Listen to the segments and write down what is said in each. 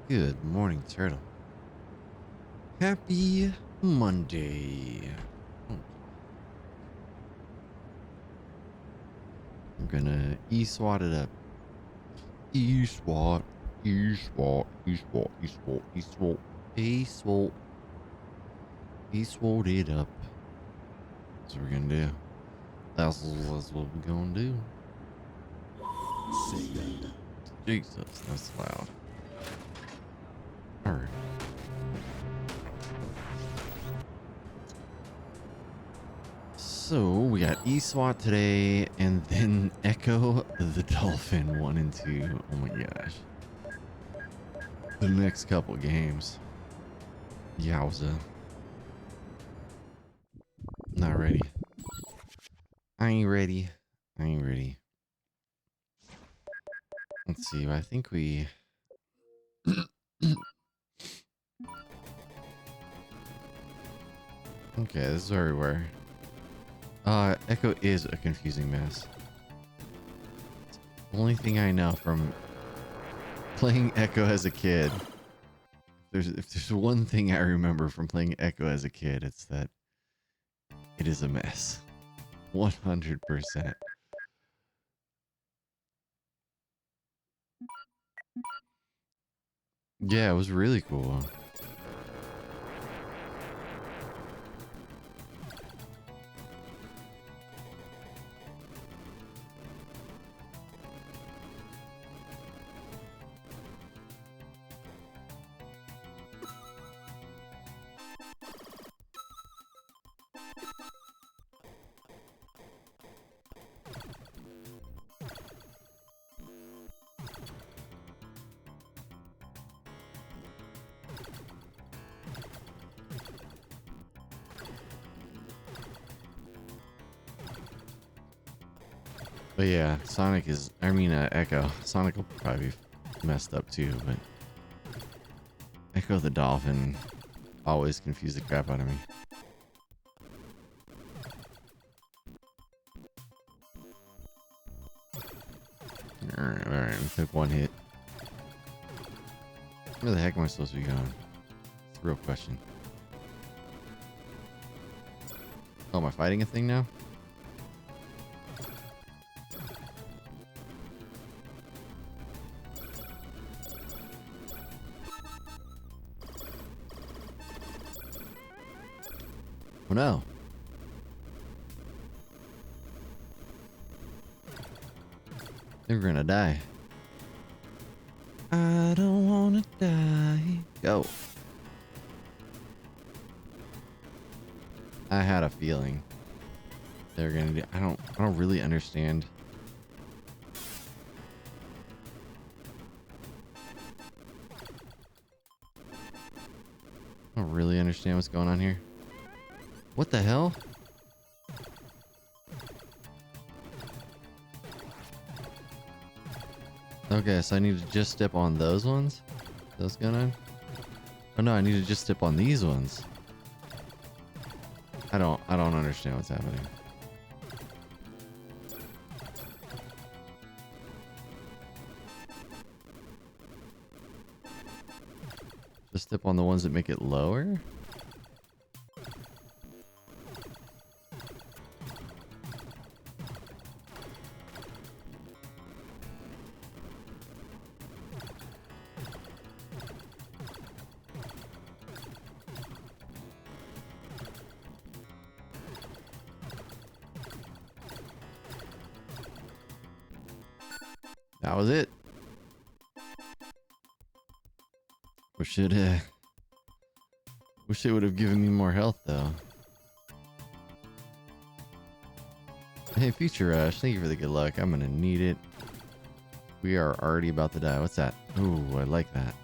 Good morning, Turtle. Happy Monday. Oh, I'm gonna E-SWAT it up. E-SWAT, E-SWAT, E-SWAT, E-SWAT, E-SWAT, E-SWAT, E-SWAT it up. That's what we're gonna do. That's what we're gonna do. Jesus, that's loud. Alright. So we got E-SWAT today, and then Echo the Dolphin 1 and 2. Oh my gosh. The next couple games. Yowza. Not ready. I ain't ready. I ain't ready. Let's see. I think we... Okay, this is where we were. Echo is a confusing mess. Only thing I know from playing Echo as a kid. If there's one thing I remember from playing Echo as a kid, it's that it is a mess. 100%. Yeah, it was really cool. But yeah, Echo. Sonic will probably be messed up too, but Echo the Dolphin always confused the crap out of me. Alright, we took one hit. Where the heck am I supposed to be going? It's a real question. Oh, am I fighting a thing now? Oh no. They're gonna die. I don't wanna die. Go. I had a feeling they're gonna do. I don't really understand. I don't really understand what's going on here. What the hell? Okay, so I need to just step on those ones? Those going on? Oh no, I need to just step on these ones. I don't understand what's happening. Just step on the ones that make it lower? That was it. Wish it would have given me more health though. Hey, Future Rush, thank you for the good luck. I'm gonna need it. We are already about to die. What's that? Ooh, I like that.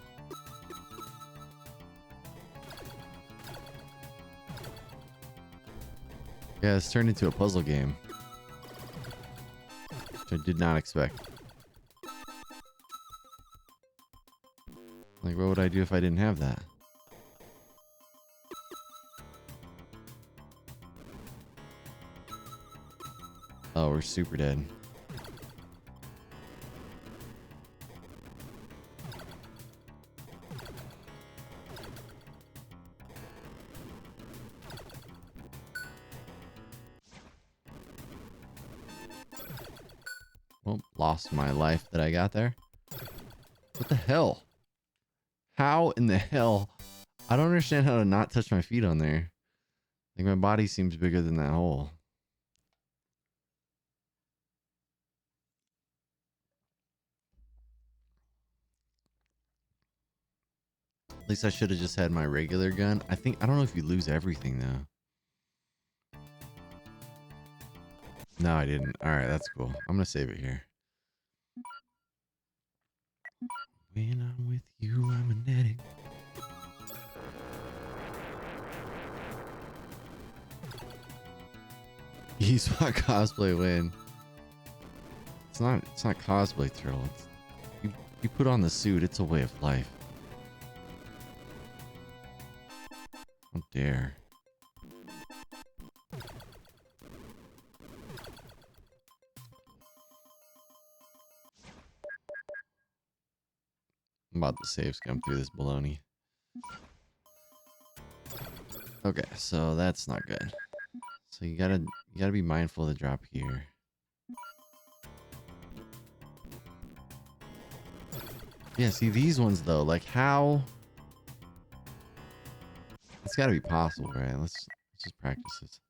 Yeah, it's turned into a puzzle game, which I did not expect. Like, what would I do if I didn't have that? Oh, we're super dead. lost my life that I got there. What the hell? How in the hell? I don't understand how to not touch my feet on there. Like my body seems bigger than that hole. At least I should have just had my regular gun. I don't know if you lose everything though. No, I didn't. All right, that's cool. I'm gonna save it here. When I'm with you, I'm an addict. eSWAT cosplay win. It's not cosplay thrill. It's, you put on the suit, it's a way of life. How dare. I'm about to save scum through this baloney. Okay, so that's not good. So you gotta be mindful of the drop here. Yeah, see these ones though, like how? It's gotta be possible, right? Let's just practice this.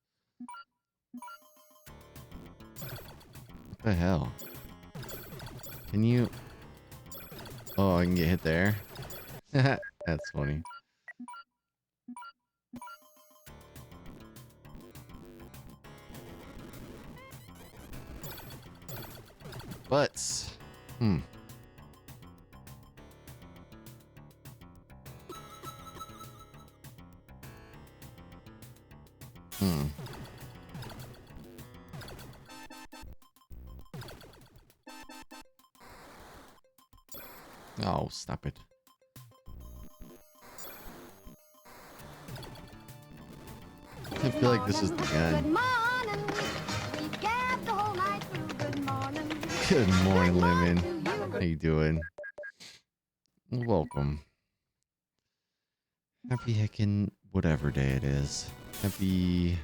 What the hell? Can you? Oh, I can get hit there. That's funny. Butts. Hmm. Hmm. Oh, stop it. I feel like this is the gun. Good morning. We gabbed the whole night through. Good morning. Good morning, Lemon. To you. How you doing? Welcome. Happy heckin' whatever day it is. Happy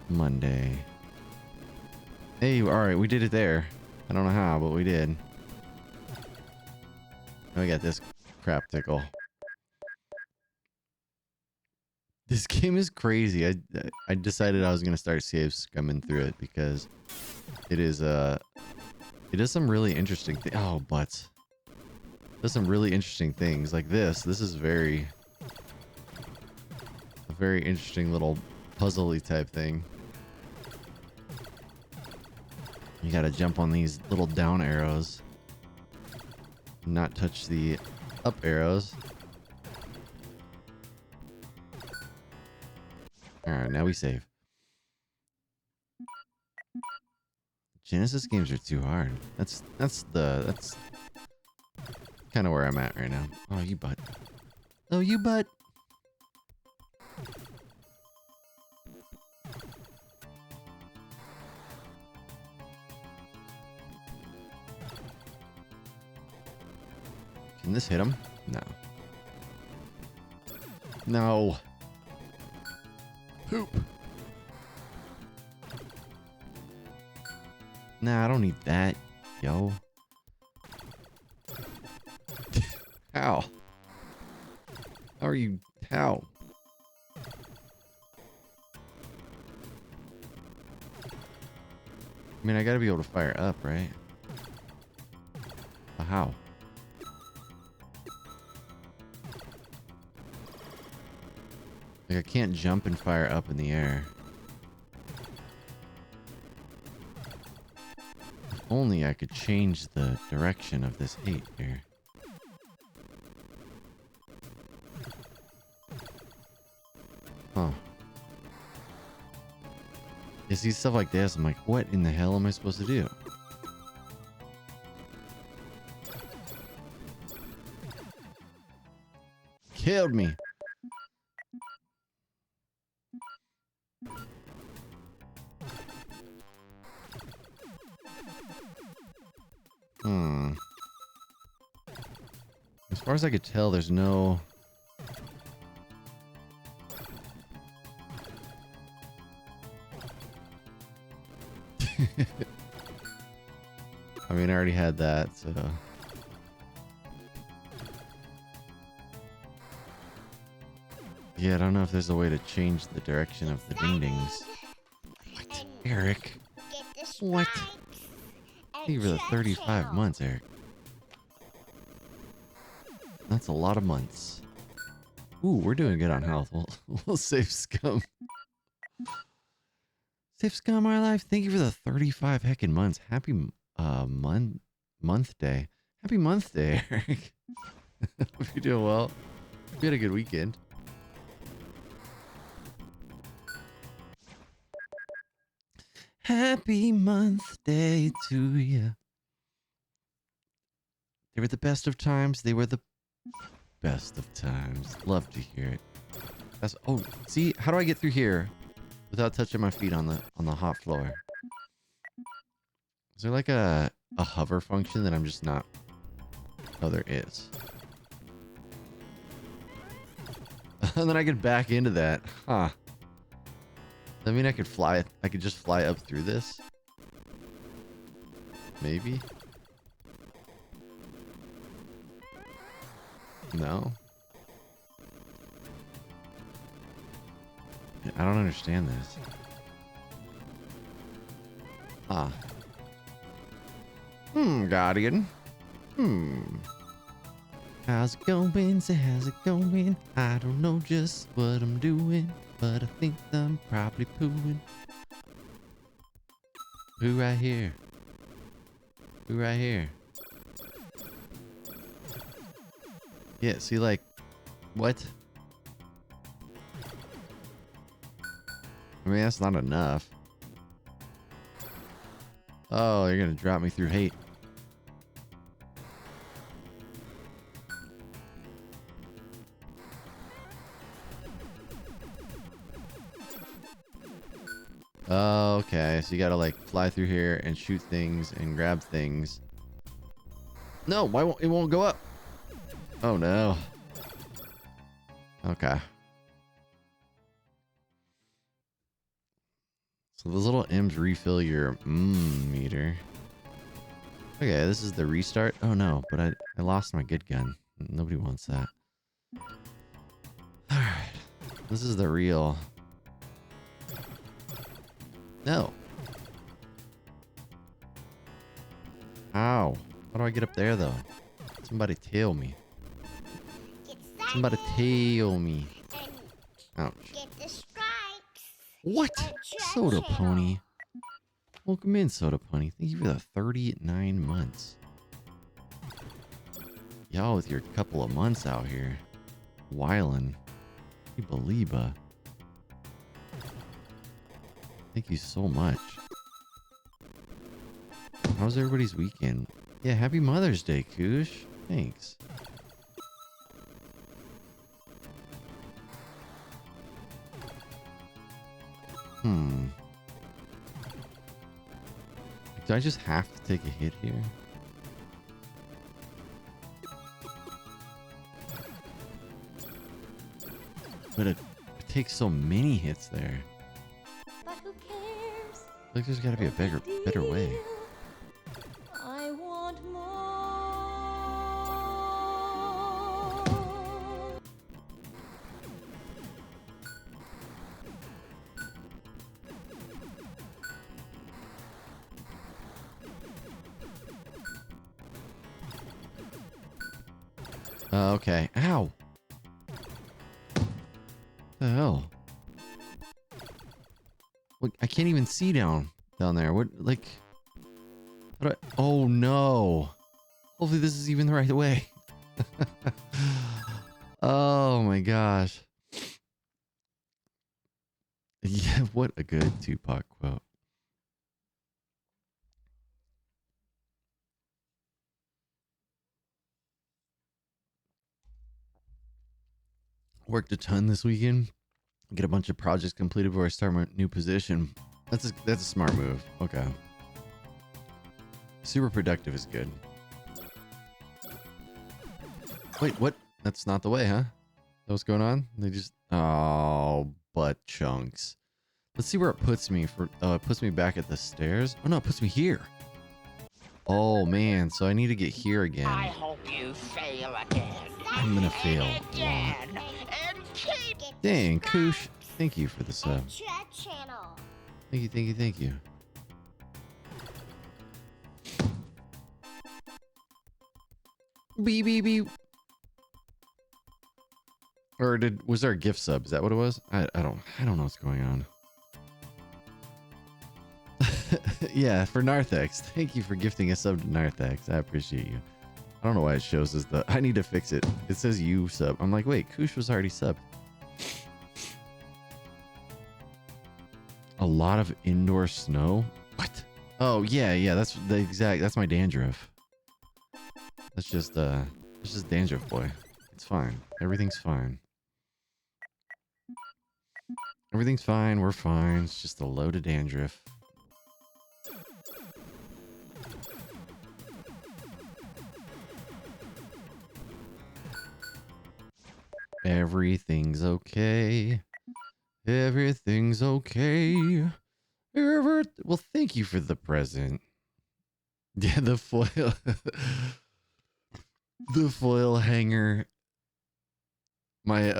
Monday. Hey, alright, we did it there. I don't know how, but we did. Now we got this crap tickle. This game is crazy. I decided I was gonna start save scumming through it because it is some really interesting oh butts. There's some really interesting things like this. This is a very interesting little puzzly type thing. You gotta jump on these little down arrows. Not touch the up arrows. Alright, now we save. Genesis games are too hard. That's kind of where I'm at right now. Oh, you butt. Oh, you butt. Can this hit him? No. No. Poop. Nah, I don't need that, yo. How? How are you? How? I mean, I gotta be able to fire up, right? But how? Like, I can't jump and fire up in the air. If only I could change the direction of this 8 here. Huh. You see stuff like this, I'm like, what in the hell am I supposed to do? Killed me. As far as I could tell, there's no... I mean, I already had that, so. Yeah, I don't know if there's a way to change the direction of the ding-dings. What? Eric? What? Thank you for the 35 months, Eric. That's a lot of months. Ooh, we're doing good on health. We'll save Scum. Save Scum our life. Thank you for the 35 heckin' months. Happy month day. Happy month day, Eric. Hope you're doing well. We had a good weekend. Happy month day to you. They were the best of times. They were the best of times. Love to hear it. That's, oh, see, how do I get through here without touching my feet on the hot floor? Is there like a hover function that I'm just not? Oh, there is. And then I could back into that. Huh. I mean, I could fly. I could just fly up through this. Maybe. No. Yeah, I don't understand this. Ah. Guardian. How's it going? Say, how's it going? I don't know just what I'm doing, but I think I'm probably pooing. Who right here? Who right here? Yeah, see, like, what? I mean, that's not enough. Oh, you're gonna drop me through hate. Oh, okay. So you gotta like fly through here and shoot things and grab things. No, why won't it won't go up? Oh no. Okay. So those little M's refill your meter. Okay, this is the restart. Oh no, but I lost my good gun. Nobody wants that. Alright. This is the real. No. Ow. How do I get up there though? Somebody tail me. Somebody tail me. Ouch. What? Soda Pony. Welcome in, Soda Pony. Thank you for the 39 months. Y'all with your couple of months out here. Wildin'. Believer. Thank you so much. How's everybody's weekend? Yeah, happy Mother's Day, Koosh. Thanks. Do I just have to take a hit here? But it takes so many hits there. But who cares? Like there's gotta be a better way. I want more. Okay. Ow. What the hell? Look, I can't even see down there. What, like... What oh no. Hopefully this is even the right way. Oh my gosh. Yeah, what a good Tupac quote. Worked a ton this weekend. Get a bunch of projects completed before I start my new position. That's a smart move. Okay. Super productive is good. Wait, what? That's not the way, huh? What's going on? They just... Oh, butt chunks. Let's see where it puts me. It puts me back at the stairs. Oh no, it puts me here. Oh man, so I need to get here I again. hope you fail again. I'm gonna fail And a lot. again. And keep. Dang, Koosh, thank you for the sub. Channel. Thank you, thank you, thank you. Beep beep beep. Or was there a gift sub? Is that what it was? I don't know what's going on. Yeah, for Narthex. Thank you for gifting a sub to Narthex. I appreciate you. I don't know why it shows as the I need to fix it. It says you sub. I'm like, wait, Koosh was already subbed. A lot of indoor snow? What? Oh yeah, that's my dandruff. That's just dandruff boy. It's fine. Everything's fine. Everything's fine. We're fine. It's just a load of dandruff. Everything's okay. Everything's okay. Well, thank you for the present. Yeah, the foil. The foil hanger. My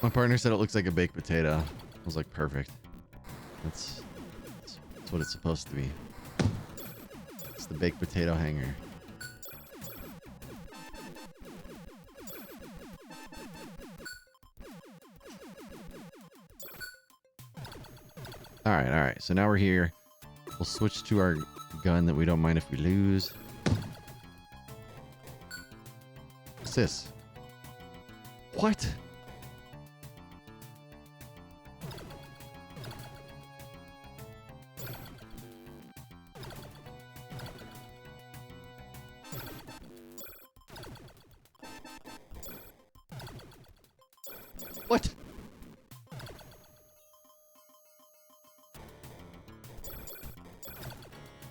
partner said it looks like a baked potato. I was like, perfect. That's what it's supposed to be. It's the baked potato hanger. All right. So now we're here. We'll switch to our gun that we don't mind if we lose. What's this? What? What?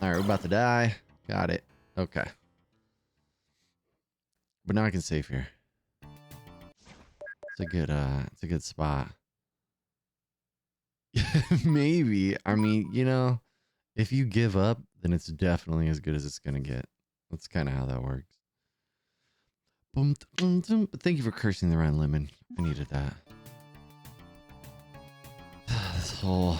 All right, we're about to die. Got it. Okay. But now I can save here. It's a good spot. Maybe. I mean, you know, if you give up, then it's definitely as good as it's gonna get. That's kind of how that works. But thank you for cursing the Rhine Lemon. I needed that. This whole...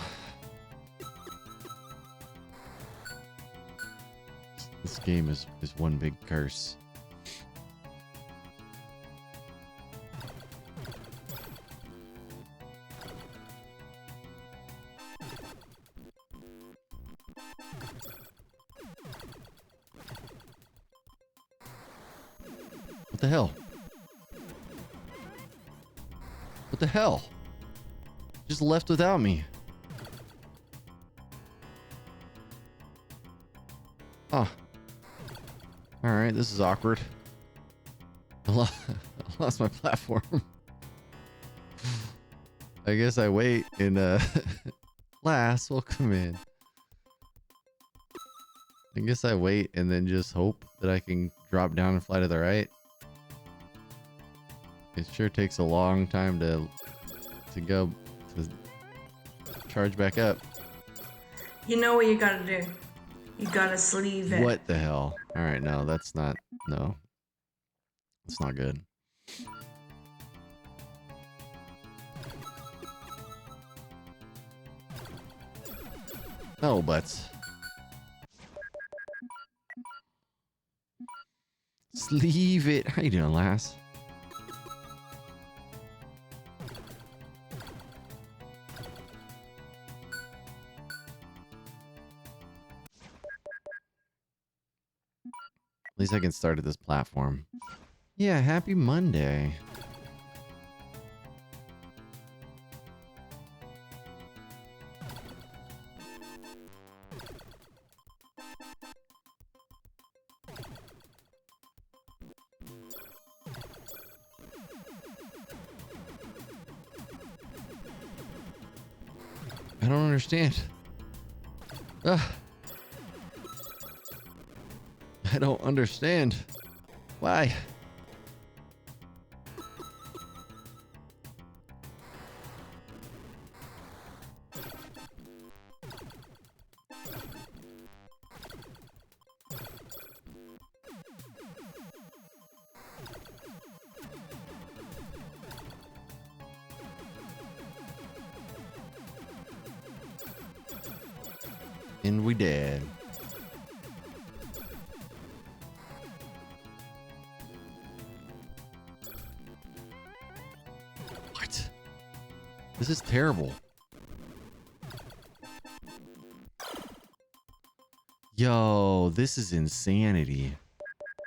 This game is one big curse. What the hell? What the hell? Just left without me. Oh. Alright, this is awkward. I lost my platform. I guess I wait and Lass, welcome in. I guess I wait and then just hope that I can drop down and fly to the right. It sure takes a long time to go to charge back up. You know what you gotta do. You gotta sleeve it. What the hell? Alright, no, that's not... No. It's not good. No, but... Sleeve it. How you doing, Lass? At least I can start at this platform. Yeah, happy Monday. I don't understand. Ugh. I don't understand. Why? And we dead. What? This is terrible. Yo, this is insanity.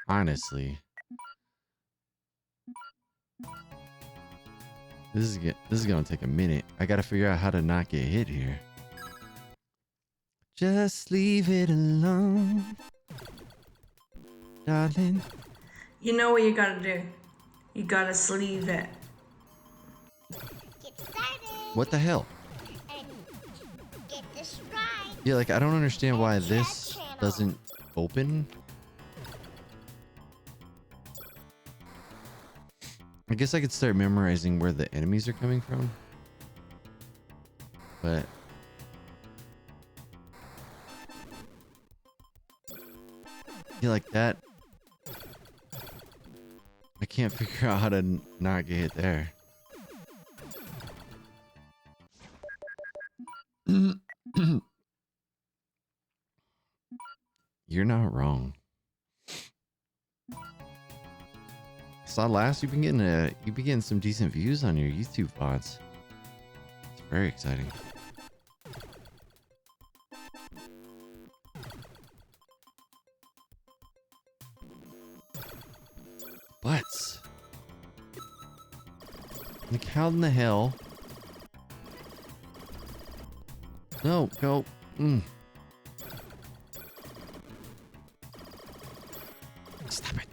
Honestly. This is gonna take a minute. I gotta figure out how to not get hit here. Just leave it alone, darling. You know what you gotta do? You gotta sleeve it. Get started What the hell? and get this right. Yeah, like I don't understand why this doesn't open. I guess I could start memorizing where the enemies are coming from. But yeah, like that. I can't figure out how to not get hit there. You're not wrong. Saw last you've been getting some decent views on your YouTube VODs. It's very exciting. Butts. Like how in the hell? No, go. Stop it.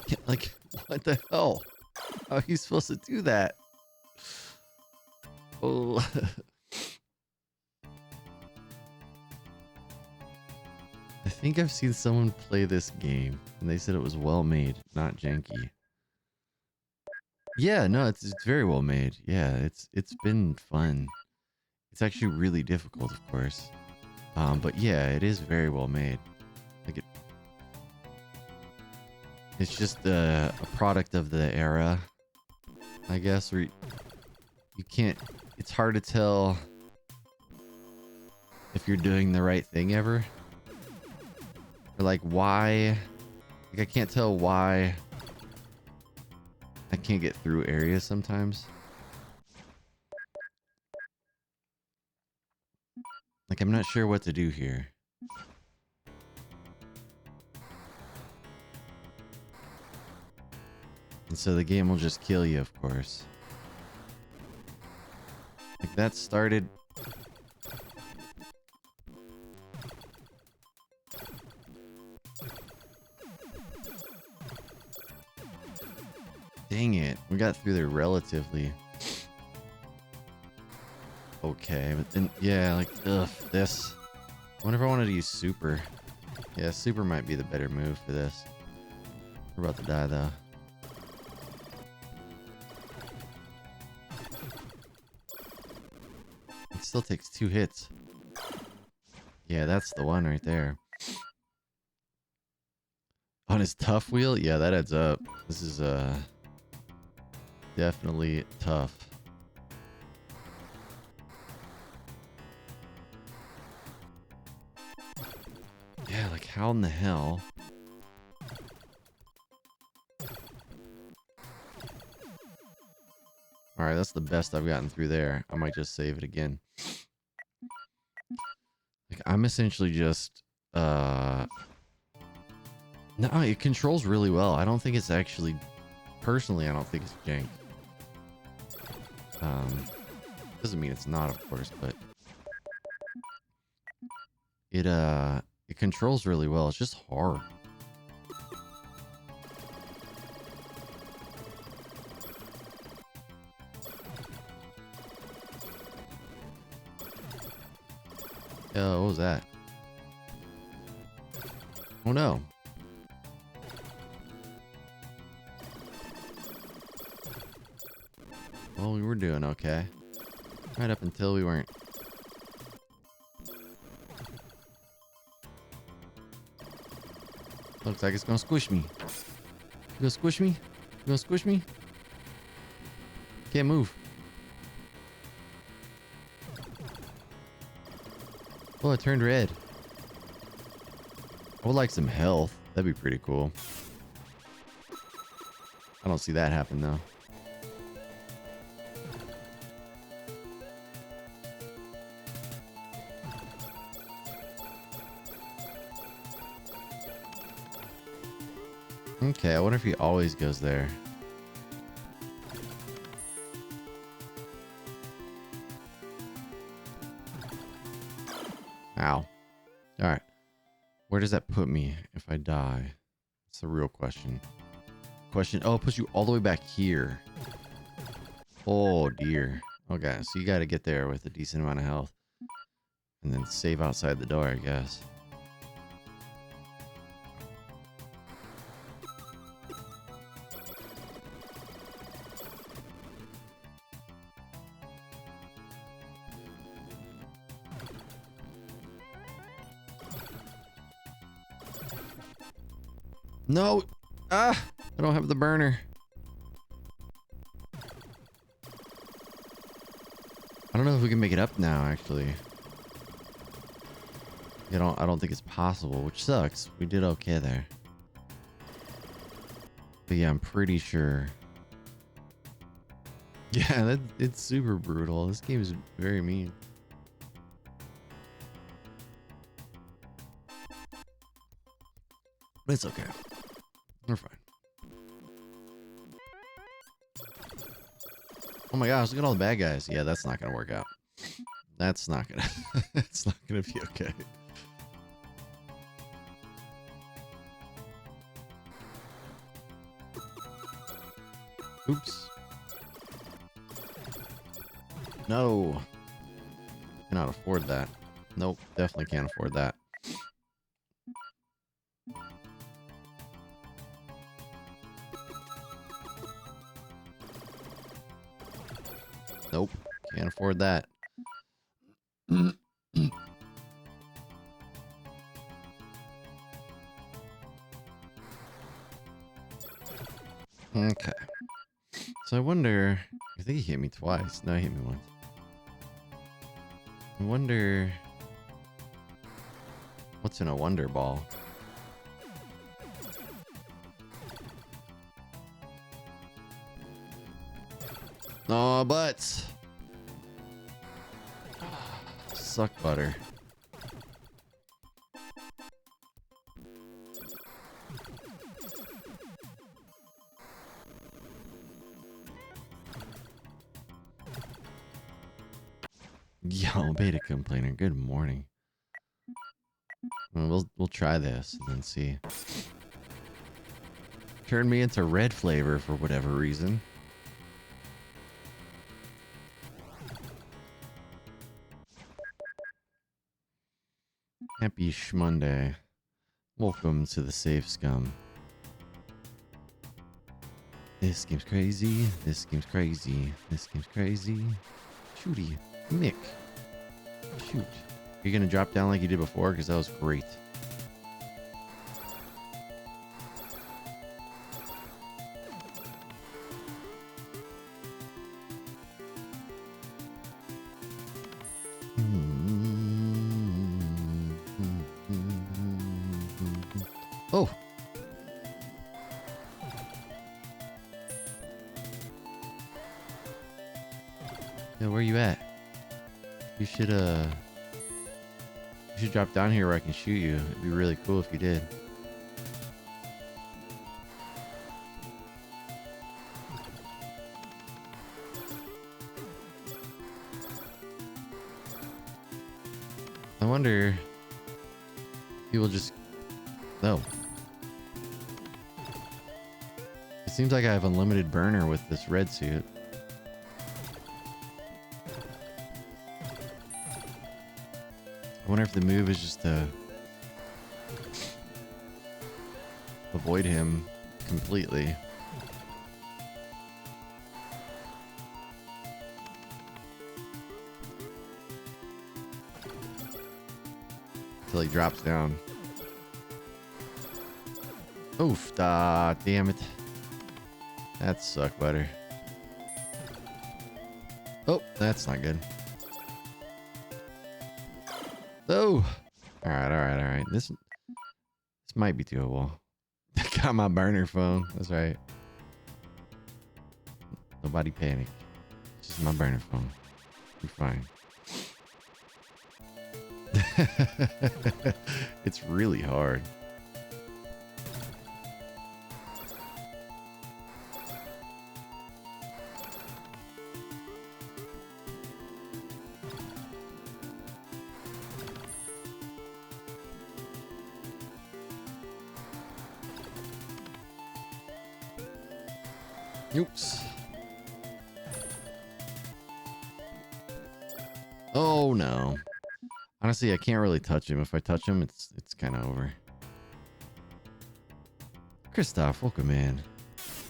Yeah, like, what the hell? How are you supposed to do that? Oh. I think I've seen someone play this game and they said it was well made, not janky. Yeah, no, it's very well made. Yeah, it's been fun. It's actually really difficult, of course. But yeah, it is very well made. Like it's just a product of the era, I guess, where you can't, it's hard to tell if you're doing the right thing ever. Or like why, like I can't tell why I can't get through areas sometimes. Like I'm not sure what to do here. And so the game will just kill you, of course. Like that started. Dang it. We got through there relatively. Okay, but then, yeah, like, ugh, this. I wonder if I wanted to use super. Yeah, super might be the better move for this. We're about to die, though. It still takes 2 hits. Yeah, that's the one right there. On his tough wheel? Yeah, that adds up. This is, definitely tough. Yeah, like how in the hell? Alright, that's the best I've gotten through there. I might just save it again. Like I'm essentially just no, it controls really well. I don't think it's actually, personally, I don't think it's jank. Doesn't mean it's not, of course, but it controls really well. It's just hard. What was that? Oh no. Well, we were doing okay. Right up until we weren't. Looks like it's gonna squish me. You gonna squish me? You gonna squish me? Can't move. Oh, it turned red. I would like some health. That'd be pretty cool. I don't see that happen though. Okay, I wonder if he always goes there. Ow. Alright. Where does that put me if I die? That's the real question. Oh, it puts you all the way back here. Oh, dear. Okay, so you gotta get there with a decent amount of health. And then save outside the door, I guess. No! Ah! I don't have the burner. I don't know if we can make it up now, actually. I don't think it's possible, which sucks. We did okay there. But yeah, I'm pretty sure. Yeah, it's super brutal. This game is very mean. But it's okay. We're fine. Oh my gosh, look at all the bad guys. Yeah, that's not gonna work out. That's not gonna it's not gonna be okay. Oops. No. Cannot afford that. Nope, definitely can't afford that. Nope, can't afford that. Okay. So I wonder, I think he hit me twice. No, he hit me once. I wonder what's in a wonder ball. Oh, butts. Suck butter. Yo, beta complainer. Good morning. Well, we'll try this and then see. Turned me into red flavor for whatever reason. Happy Shmonday. Welcome to the Safe Scum. This game's crazy. This game's crazy. This game's crazy. Shooty. Mick. Shoot. Are you gonna drop down like you did before? Because that was great. Oh! Yeah, where you at? You should drop down here where I can shoot you. It'd be really cool if you did. I wonder if people just... No. It seems like I have unlimited burner with this red suit. I wonder if the move is just to avoid him completely. Until he drops down. Oof, damn it. That suck butter. Oh, that's not good. Oh. All right. This might be doable. I got my burner phone. That's right. Nobody panic. It's just my burner phone. You're fine. It's really hard. Oops. Oh no. Honestly, I can't really touch him. If I touch him, it's kind of over. Christoph, welcome in.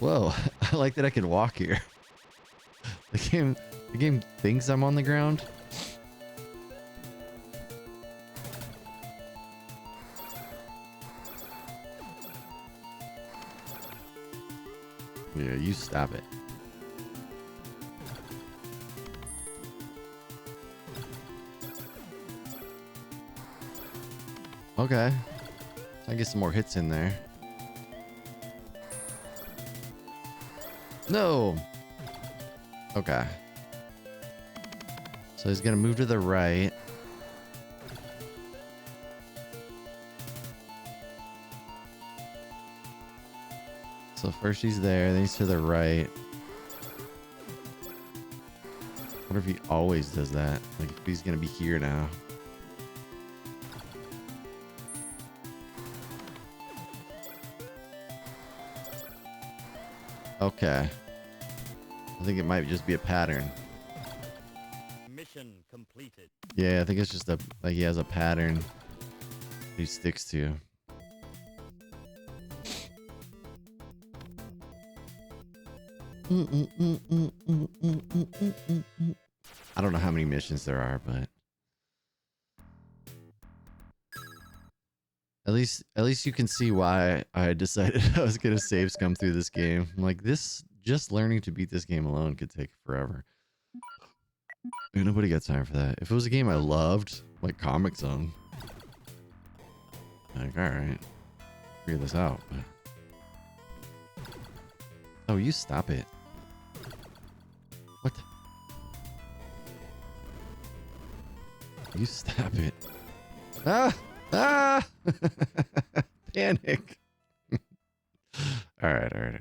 Whoa, I like that I can walk here. The game thinks I'm on the ground. Yeah, you stop it. Okay. I get some more hits in there. No. Okay. So he's gonna move to the right. So first he's there, then he's to the right. What if he always does that? Like if he's gonna be here now. Okay. I think it might just be a pattern. Mission completed. Yeah, I think it's just like he has a pattern he sticks to. I don't know how many missions there are, but at least you can see why I decided I was gonna save scum through this game. I'm like, this, just learning to beat this game alone could take forever. Dude, nobody got time for that. If it was a game I loved, like Comic Zone, like, all right, figure this out. But... oh, you stop it. What? You stop it. Ah! Ah! Panic. All right.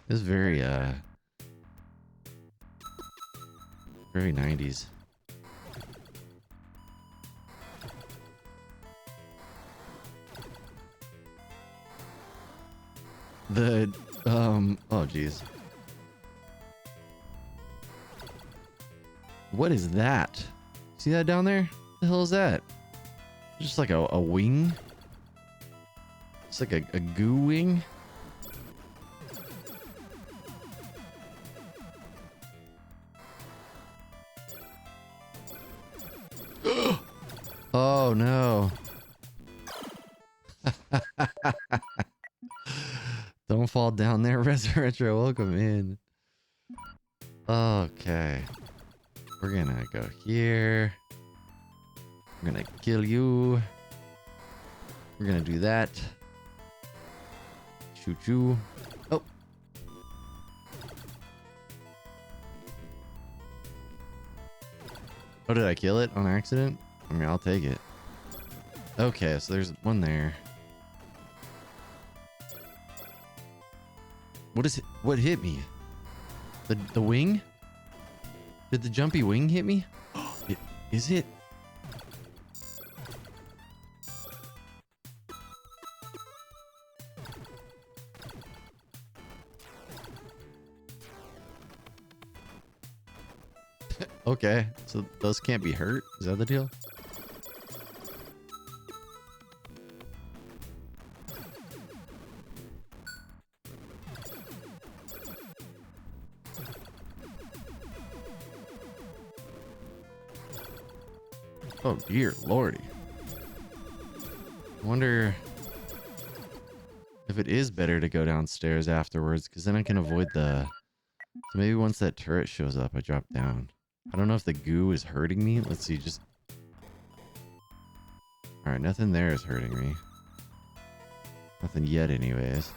This is very very 90s. The oh geez. What is that? See that down there? What the hell is that? Just like a wing? It's like a goo wing? Oh no. Don't fall down there, Retro. Welcome in. Okay. We're gonna go here. We're gonna kill you. We're gonna do that. Shoot you. Oh. Oh, did I kill it on accident? I mean, I'll take it. Okay, so there's one there. What is it? What hit me? The wing? Did the jumpy wing hit me? Is it? Okay, so those can't be hurt? Is that the deal? Oh dear lordy. I wonder if it is better to go downstairs afterwards, because then I can avoid the... So maybe once that turret shows up, I drop down. I don't know if the goo is hurting me. Let's see, just... Alright, nothing there is hurting me. Nothing yet anyways.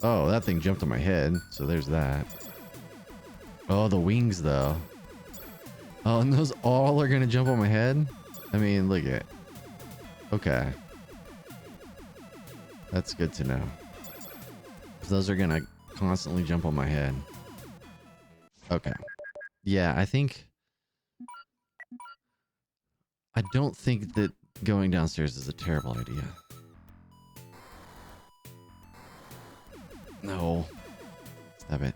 Oh, that thing jumped on my head, so there's that. Oh, the wings though. Oh, and those all are gonna jump on my head? I mean, look at... Okay. That's good to know. Those are gonna constantly jump on my head. Okay. Yeah, I don't think that going downstairs is a terrible idea. No. Stop it.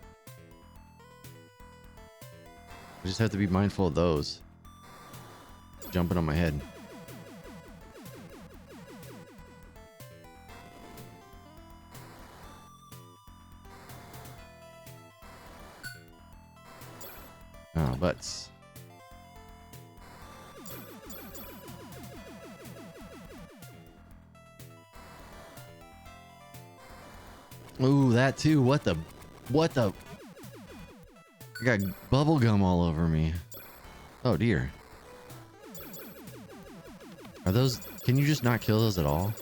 I just have to be mindful of those jumping on my head. Oh, butts. Ooh, that too. What the? I got bubble gum all over me. Oh dear. Are those... Can you just not kill those at all?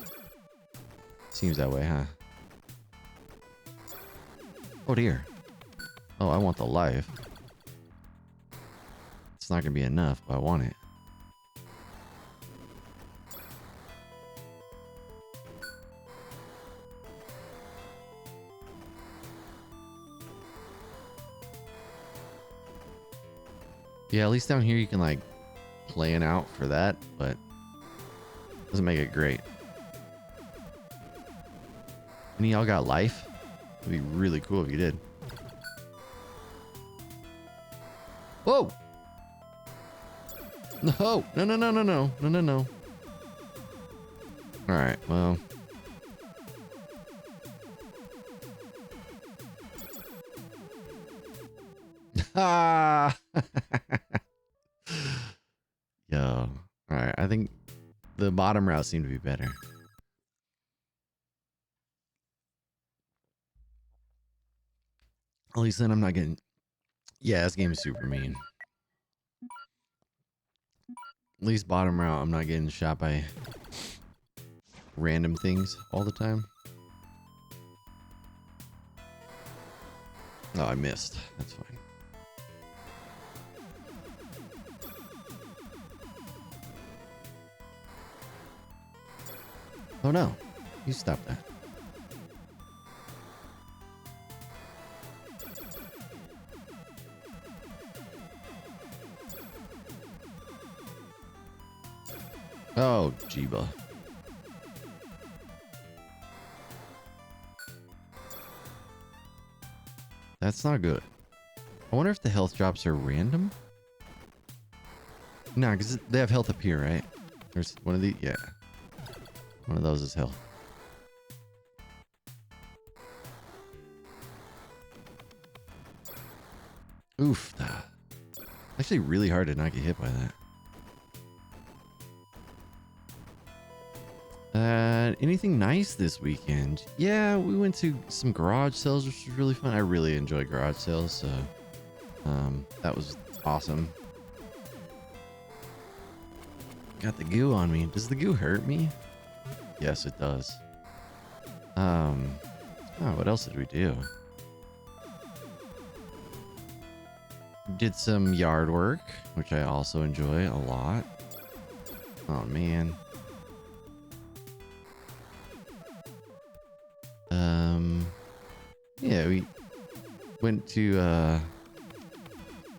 Seems that way, huh? Oh dear. Oh, I want the life. It's not gonna be enough, but I want it. Yeah, at least down here you can like plan out for that, but doesn't make it great. Any of y'all got life? It'd be really cool if you did. Whoa! No! No, no, no, no, no. No, no, no. Alright, well. Ah! Yo. Alright, I think the bottom route seemed to be better. At least then I'm not getting... Yeah, this game is super mean. At least bottom route, I'm not getting shot by random things all the time. Oh, I missed. That's fine. Oh no. You stop that. Oh, Jeeba. That's not good. I wonder if the health drops are random? Nah, because they have health up here, right? There's one of the... Yeah. One of those is health. Oof. Actually really hard to not get hit by that. Anything nice this weekend? Yeah, we went to some garage sales, which was really fun. I really enjoy garage sales, so that was awesome. Got the goo on me. Does the goo hurt me? Yes, it does. Oh, what else did we do? Did some yard work, which I also enjoy a lot. Oh man. Yeah, we went to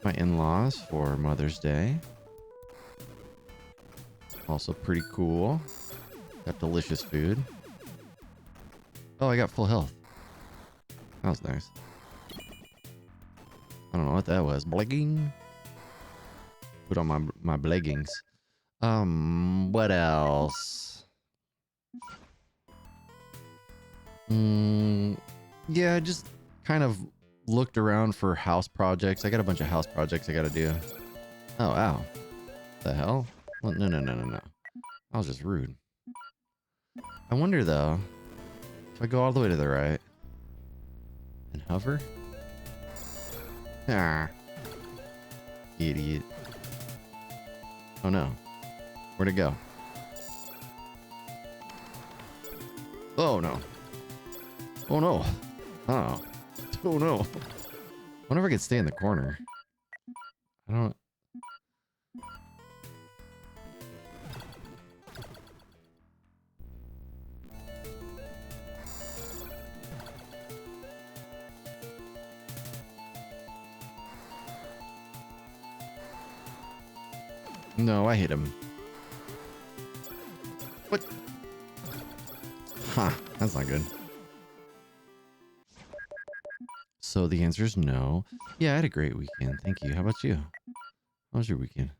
my in-laws for Mother's Day. Also pretty cool. Got delicious food. Oh, I got full health. That was nice. I don't know what that was. Blegging? Put on my bleggings. What else? Yeah, I just kind of looked around for house projects. I got a bunch of house projects I gotta do. Oh, ow. The hell? Well, no, no, no, no, no. I was just rude. I wonder, though, if I go all the way to the right and hover. Ah. Idiot. Oh, no. Where'd it go? Oh, no. Oh, no. Oh. Oh, no. I wonder if I could stay in the corner. I don't... No, I hit him. What? Huh, that's not good. So the answer is no. Yeah, I had a great weekend. Thank you. How about you? How was your weekend?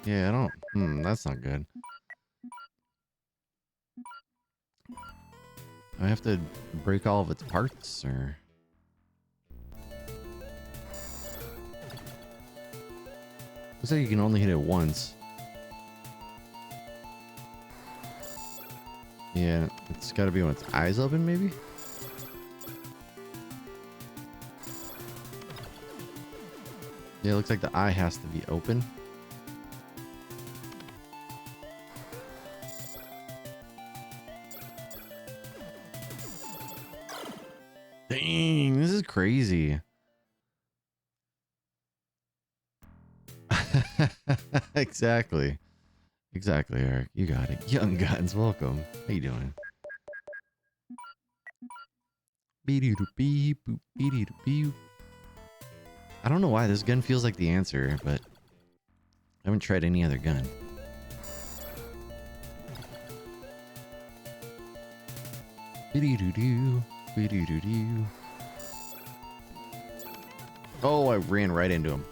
Yeah, I don't... that's not good. I have to break all of its parts, or... Looks like you can only hit it once. Yeah, it's gotta be when its eyes open, maybe? Yeah, it looks like the eye has to be open. Dang, this is crazy. Exactly. Exactly, Eric. You got it. Young Guns, welcome. How you doing? I don't know why this gun feels like the answer, but I haven't tried any other gun. Oh, I ran right into him.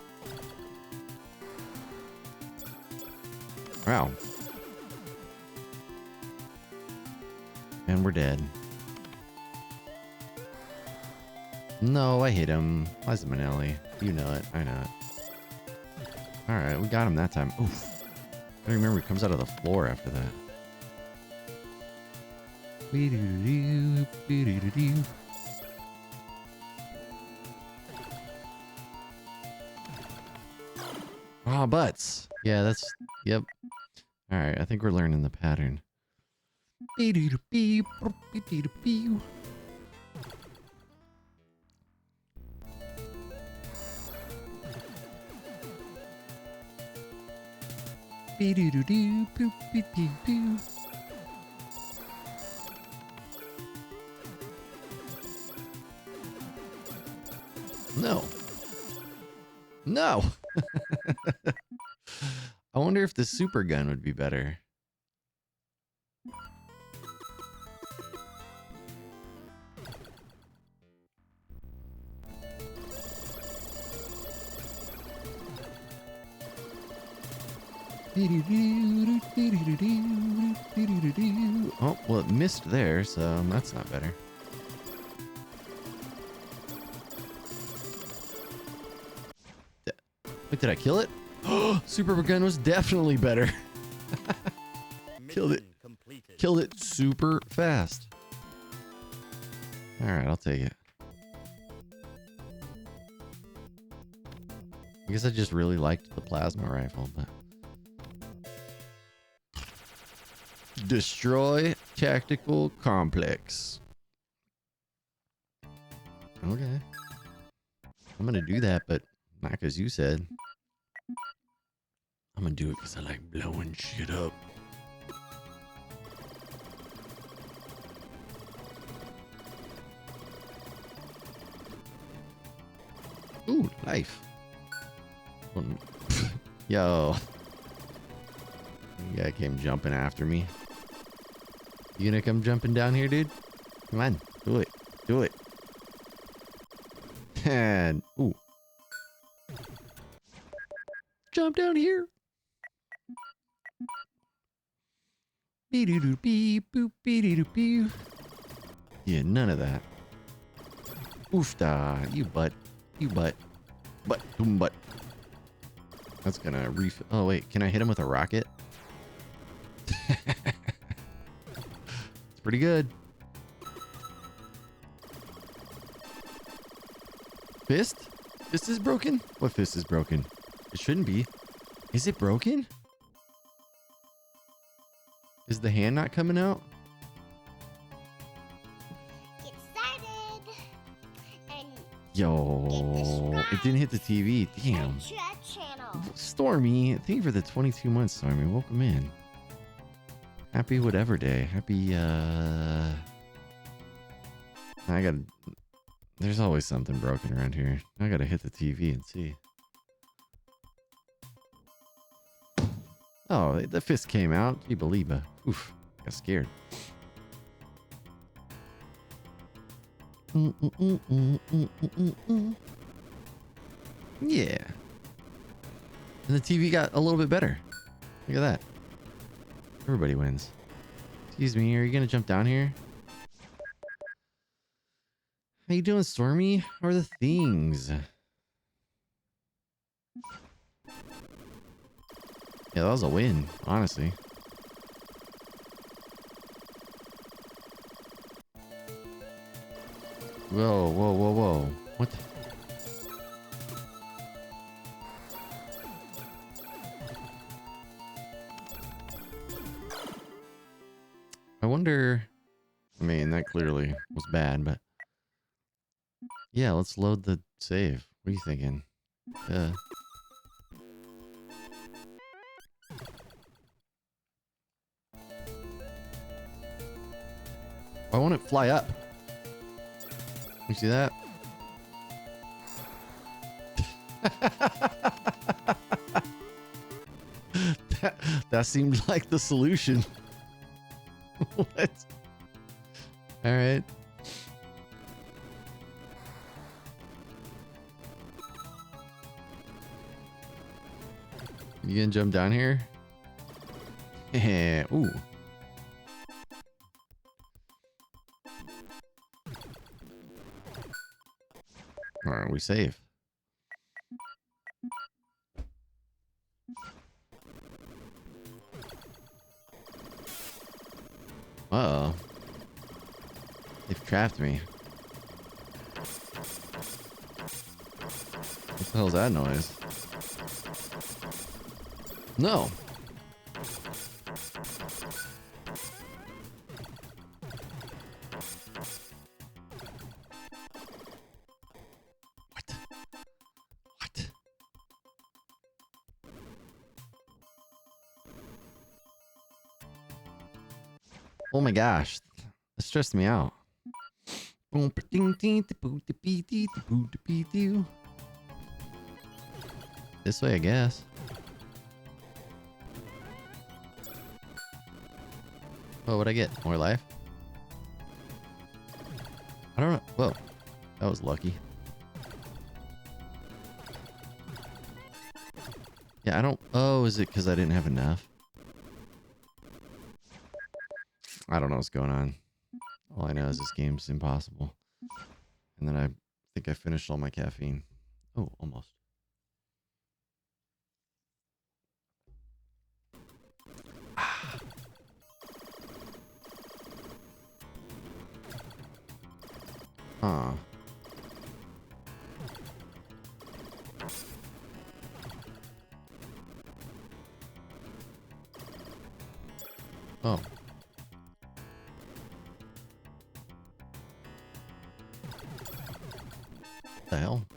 Wow. And we're dead. No, I hit him. Liza Minnelli. You know it. I know it. Alright, we got him that time. Oof. I remember he comes out of the floor after that. Oh, butts. Yeah, that's... Yep. Alright, I think we're learning the pattern. No. No. I wonder if the super gun would be better. Oh, well, it missed there, so that's not better. Wait, did I kill it? Oh, super gun was definitely better. Killed it. Completed. Killed it super fast. All right, I'll take it. I guess I just really liked the plasma rifle, but... Destroy tactical complex. Okay. I'm gonna do that, but not because you said. I'm gonna do it because I like blowing shit up. Ooh, life. Yo. You guy came jumping after me. You gonna come jumping down here, dude? Come on, do it. Do it. And, ooh, jump down here. Be-doo-doo-bee, boop, be-doo-doo-bee. Yeah, none of that. Oofda, you butt. You butt. Butt, boom, butt. That's gonna refill. Oh, wait. Can I hit him with a rocket? It's pretty good. Fist? Fist is broken? What fist is broken? It shouldn't be. Is it broken? Is the hand not coming out? Get started. And Yo, it didn't hit the TV. Damn. chat channel. Stormy, thank you for the 22 months, Stormy. Welcome in. Happy whatever day. Happy, I gotta... There's always something broken around here. I gotta hit the TV and see. Oh, the fist came out. You believe it. Oof. Got scared. Yeah. And the TV got a little bit better. Look at that. Everybody wins. Excuse me, are you gonna jump down here? How you doing, Stormy? How are the things? Yeah, that was a win, honestly. Whoa, whoa, whoa, whoa. What? I wonder... I mean, that clearly was bad, but... Yeah, let's load the save. What are you thinking? Why won't it fly up? You see that? that seemed like the solution. What? All right. You gonna jump down here? Ooh. Alright, we save. Uh-oh. They've trapped me. What the hell's that noise? No. What? What? Oh my gosh. That stressed me out. This way, I guess. Oh, what'd I get? More life? I don't know. Whoa. That was lucky. Yeah, I don't... Oh, is it because I didn't have enough? I don't know what's going on. All I know is this game's impossible. And then I think I finished all my caffeine. Oh, almost. Huh. Oh. What the hell?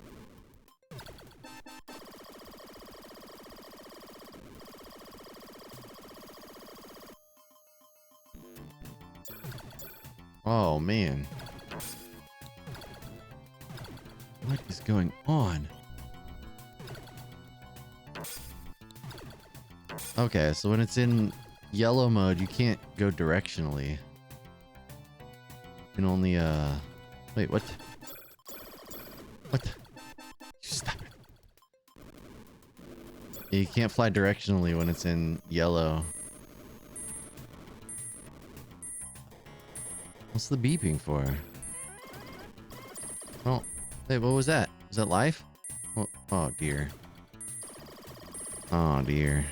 Oh, man. What is going on? Okay, so when it's in yellow mode, you can't go directionally. You can only, wait, what? What? You stop it. You can't fly directionally when it's in yellow. What's the beeping for? Oh, hey, what was that? Was that life? Oh, oh dear. Oh dear.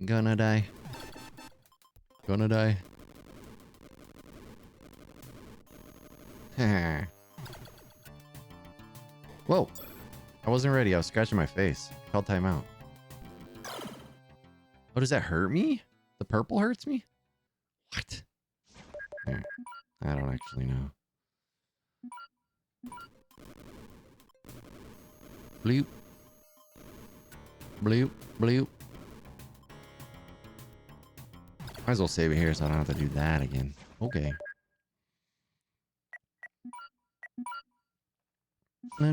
Gonna die. Gonna die. Whoa. I wasn't ready. I was scratching my face. Called timeout. Oh, does that hurt me? The purple hurts me? What? Alright. I don't actually know. Bloop. Bloop. Bloop. Might as well save it here so I don't have to do that again. Okay. Oh,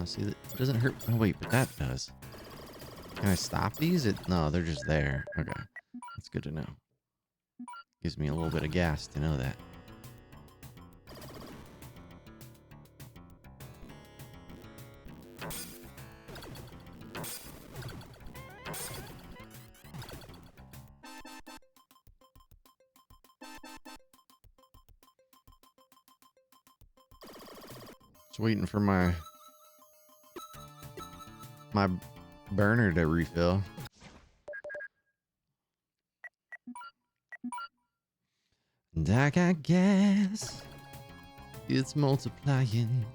see, it doesn't hurt. Oh, wait, but that does. Can I stop these? No, they're just there. Okay. That's good to know. Gives me a little bit of gas to know that. Just waiting for my burner to refill. And I got gas. It's multiplying.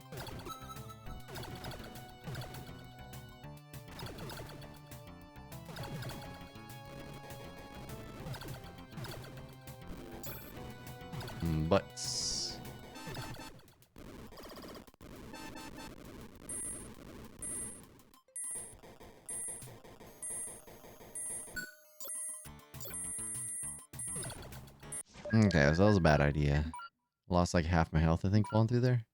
Butts. Okay, so that was a bad idea. Lost like half my health, I think, falling through there.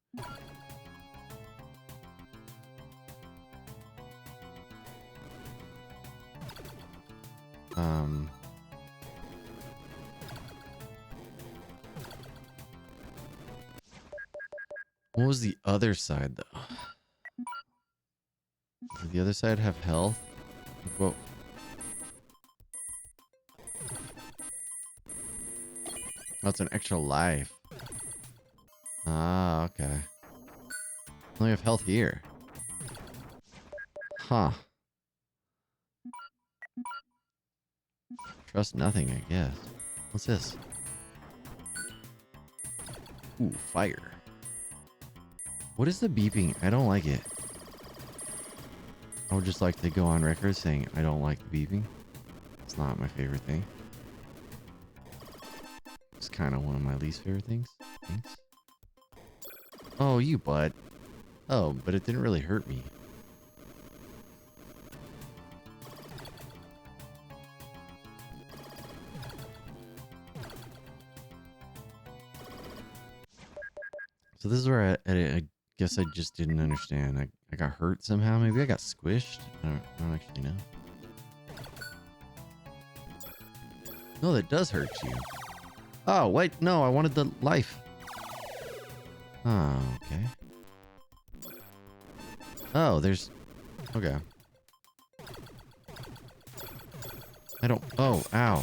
What was the other side, though? Did the other side have health? Whoa. That's an extra life. Ah, okay. I only have health here. Huh. Trust nothing, I guess. What's this? Ooh, fire. What is the beeping? I don't like it. I would just like to go on record saying I don't like the beeping. It's not my favorite thing. It's kind of one of my least favorite things. Thanks. Oh, you butt. Oh, but it didn't really hurt me. So this is where I guess I just didn't understand. I got hurt somehow. Maybe I got squished. I don't actually know. No, that does hurt you. Oh, wait. No, I wanted the life. Oh, okay. Oh, there's... Okay. I don't... Oh, ow.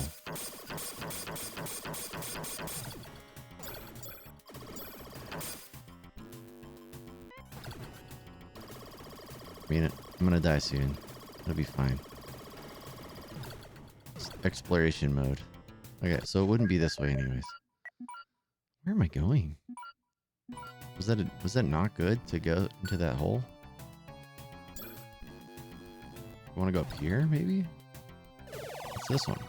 I mean, I'm gonna die soon. It'll be fine. It's exploration mode. Okay, so it wouldn't be this way anyways. Where am I going? Was that not good to go into that hole? I want to go up here, maybe? What's this one?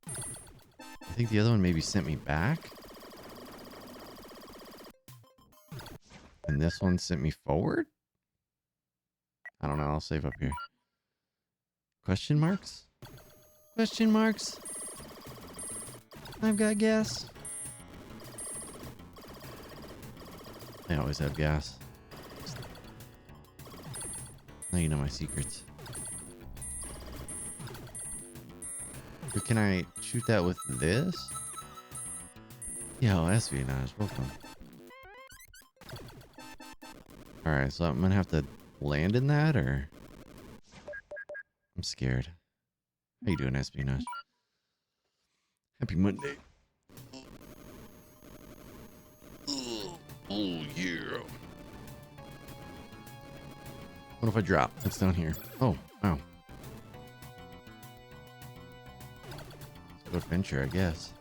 I think the other one maybe sent me back. And this one sent me forward? I don't know. I'll save up here. Question marks? Question marks? I've got gas. I always have gas. Now you know my secrets. can I shoot that with this? Yo, espionage, welcome. Alright, so I'm gonna have to land in that, or? I'm scared. How you doing, espionage? Happy Monday. Oh, yeah. What if I drop? It's down here. Oh, wow. Let's go adventure, I guess.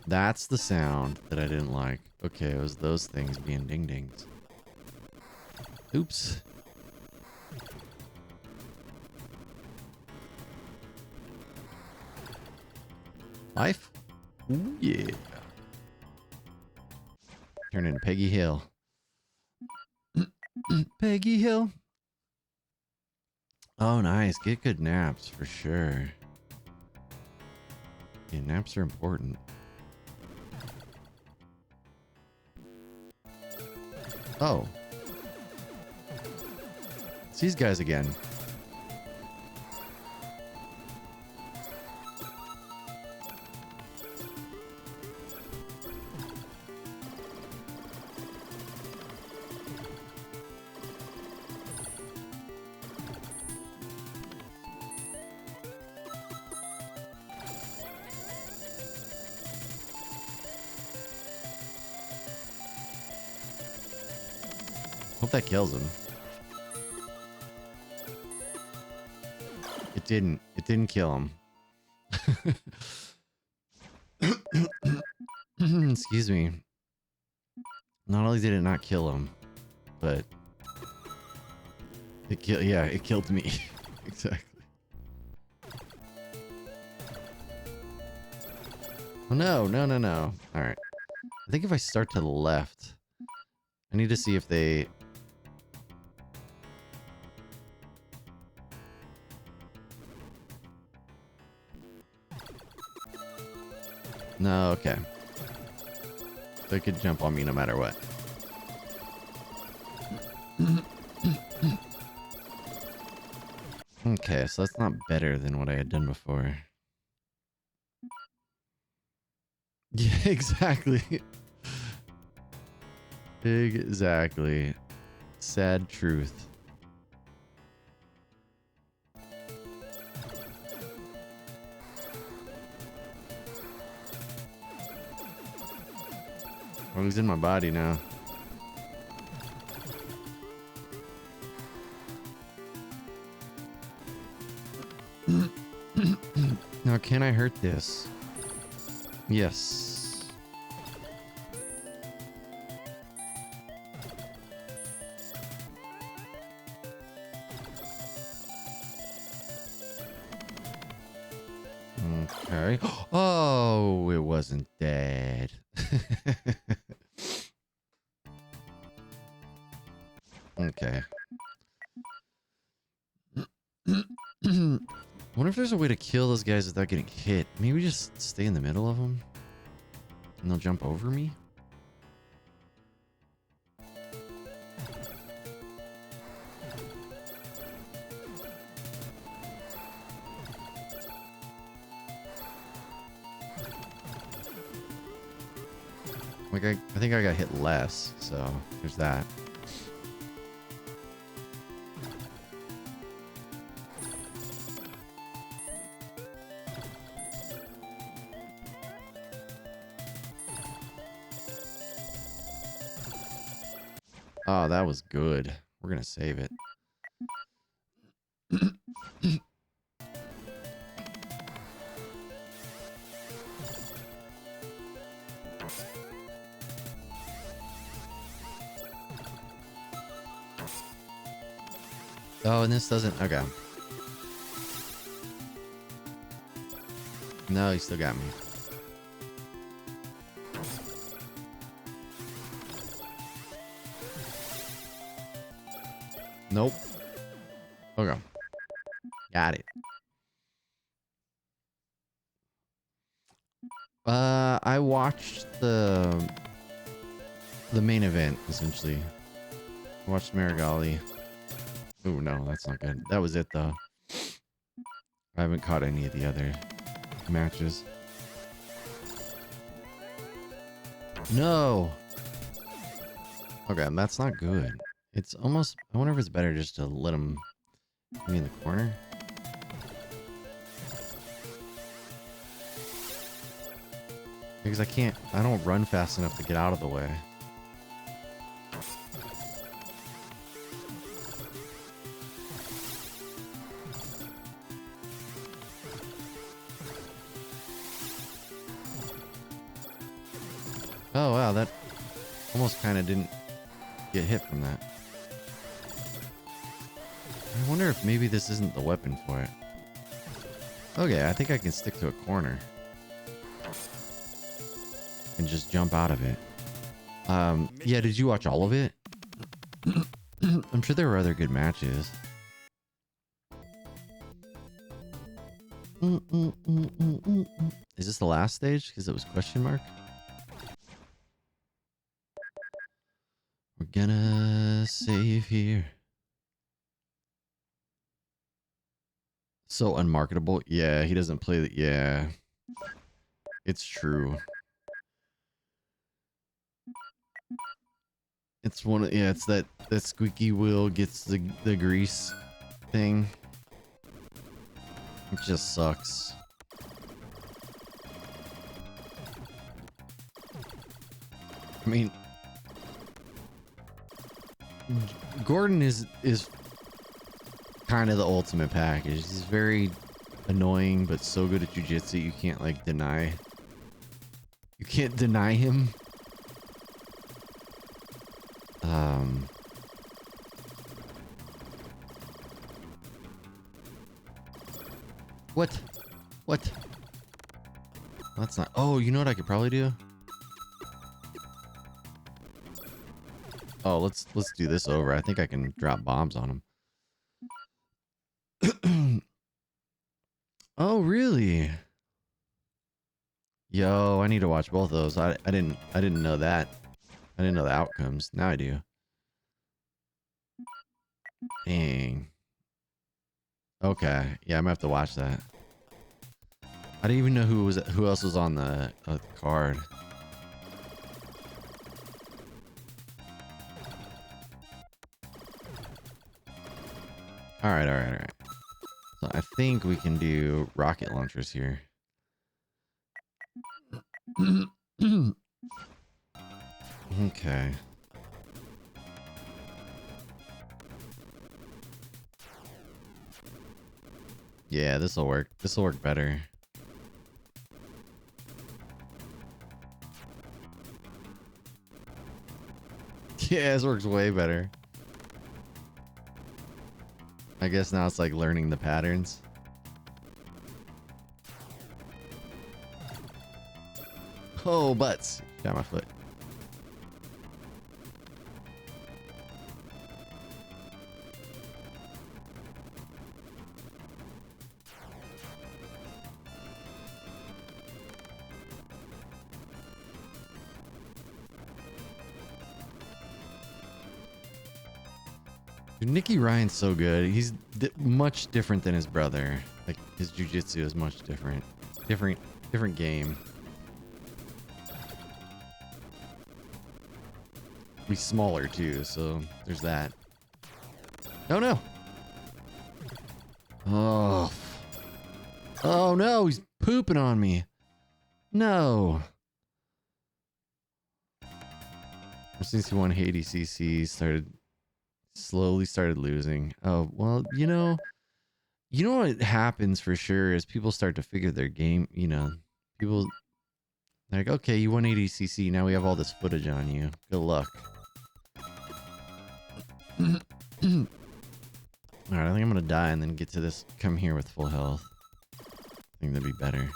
That's the sound that I didn't like. Okay, it was those things being ding-dings. Oops. Life? Ooh, yeah. Turn into Peggy Hill. Peggy Hill. Oh, nice. Get good naps for sure. Yeah, naps are important. Oh. It's these guys again. Hope that kills him. It didn't. It didn't kill him. Excuse me. Not only did it not kill him, but it killed. Yeah, it killed me. Exactly. Oh no! No! No! No! All right. I think if I start to the left, I need to see if they. No, okay. They could jump on me no matter what. Okay, so that's not better than what I had done before. Yeah, exactly. Exactly. Sad truth. Oh, he's in my body now. Now, can I hurt this? Yes. Okay. Oh, it wasn't dead. Okay. Wonder if there's a way to kill those guys without getting hit. Maybe just stay in the middle of them and they'll jump over me. Like I think I got hit less, so there's that. Oh, that was good. We're gonna save it. Oh, and this doesn't. Okay. No, he still got me. Nope. Okay. Got it. I watched the the main event, essentially. Watched Marigali. Oh no, that's not good. That was it though. I haven't caught any of the other matches. No. Okay, that's not good. It's almost. I wonder if it's better just to let him be in the corner. Because I don't run fast enough to get out of the way. Oh wow, that almost kind of didn't get hit from that. I wonder if maybe this isn't the weapon for it. Okay, I think I can stick to a corner. And just jump out of it. Yeah, did you watch all of it? I'm sure there were other good matches. Is this the last stage? Because it was question mark. We're gonna save here. So unmarketable. Yeah, he doesn't play the. Yeah, it's true. It's one of, yeah, it's that squeaky wheel gets the grease thing. It just sucks. I mean, Gordon is kind of the ultimate package. He's very annoying, but so good at jiu-jitsu you can't like deny. You can't deny him. What? That's not. Oh, you know what I could probably do? Oh, let's do this over. I think I can drop bombs on him. Oh, really? Yo, I need to watch both of those. I didn't know that. I didn't know the outcomes. Now I do. Dang. Okay. Yeah, I'm gonna have to watch that. I didn't even know who else was on the card. All right. So I think we can do rocket launchers here. Okay. Yeah, this'll work. This'll work better. Yeah, this works way better. I guess now it's like learning the patterns. Oh, butts. Got my foot. Dude, Nicky Ryan's so good. He's much different than his brother. Like his jiu-jitsu is much different. Different game. He's smaller too, so there's that. Oh no. Oh no, he's pooping on me. No. Since he won Haiti CC, slowly started losing. Oh, well, you know what happens for sure is people start to figure their game, people like, okay, you won ADCC, now we have all this footage on you. Good luck. Alright, I think I'm gonna die and then get to this, come here with full health. I think that'd be better.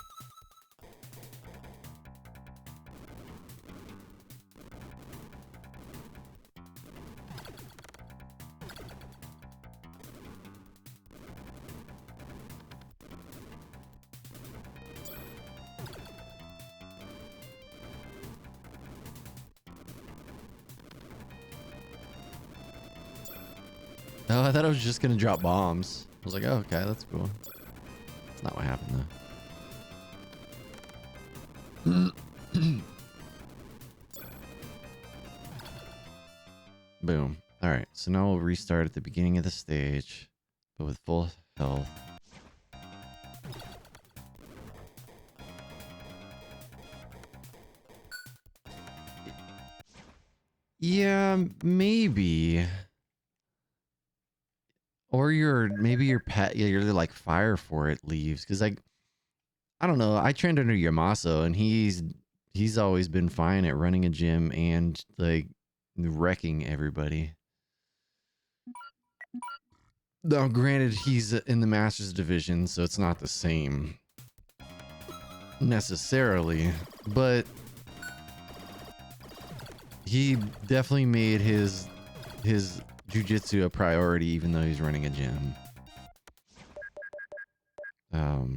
Oh, I thought I was just gonna drop bombs. I was like, oh, okay, that's cool. That's not what happened though. Boom. All right, so now we'll restart at the beginning of the stage, but with full health. Yeah, maybe. Or maybe your pet, yeah, you're like fire for it leaves, because like I don't know. I trained under Yamaso, and he's always been fine at running a gym and like wrecking everybody. Now, granted, he's in the Masters division, so it's not the same necessarily, but he definitely made his jiu-jitsu a priority, even though he's running a gym. So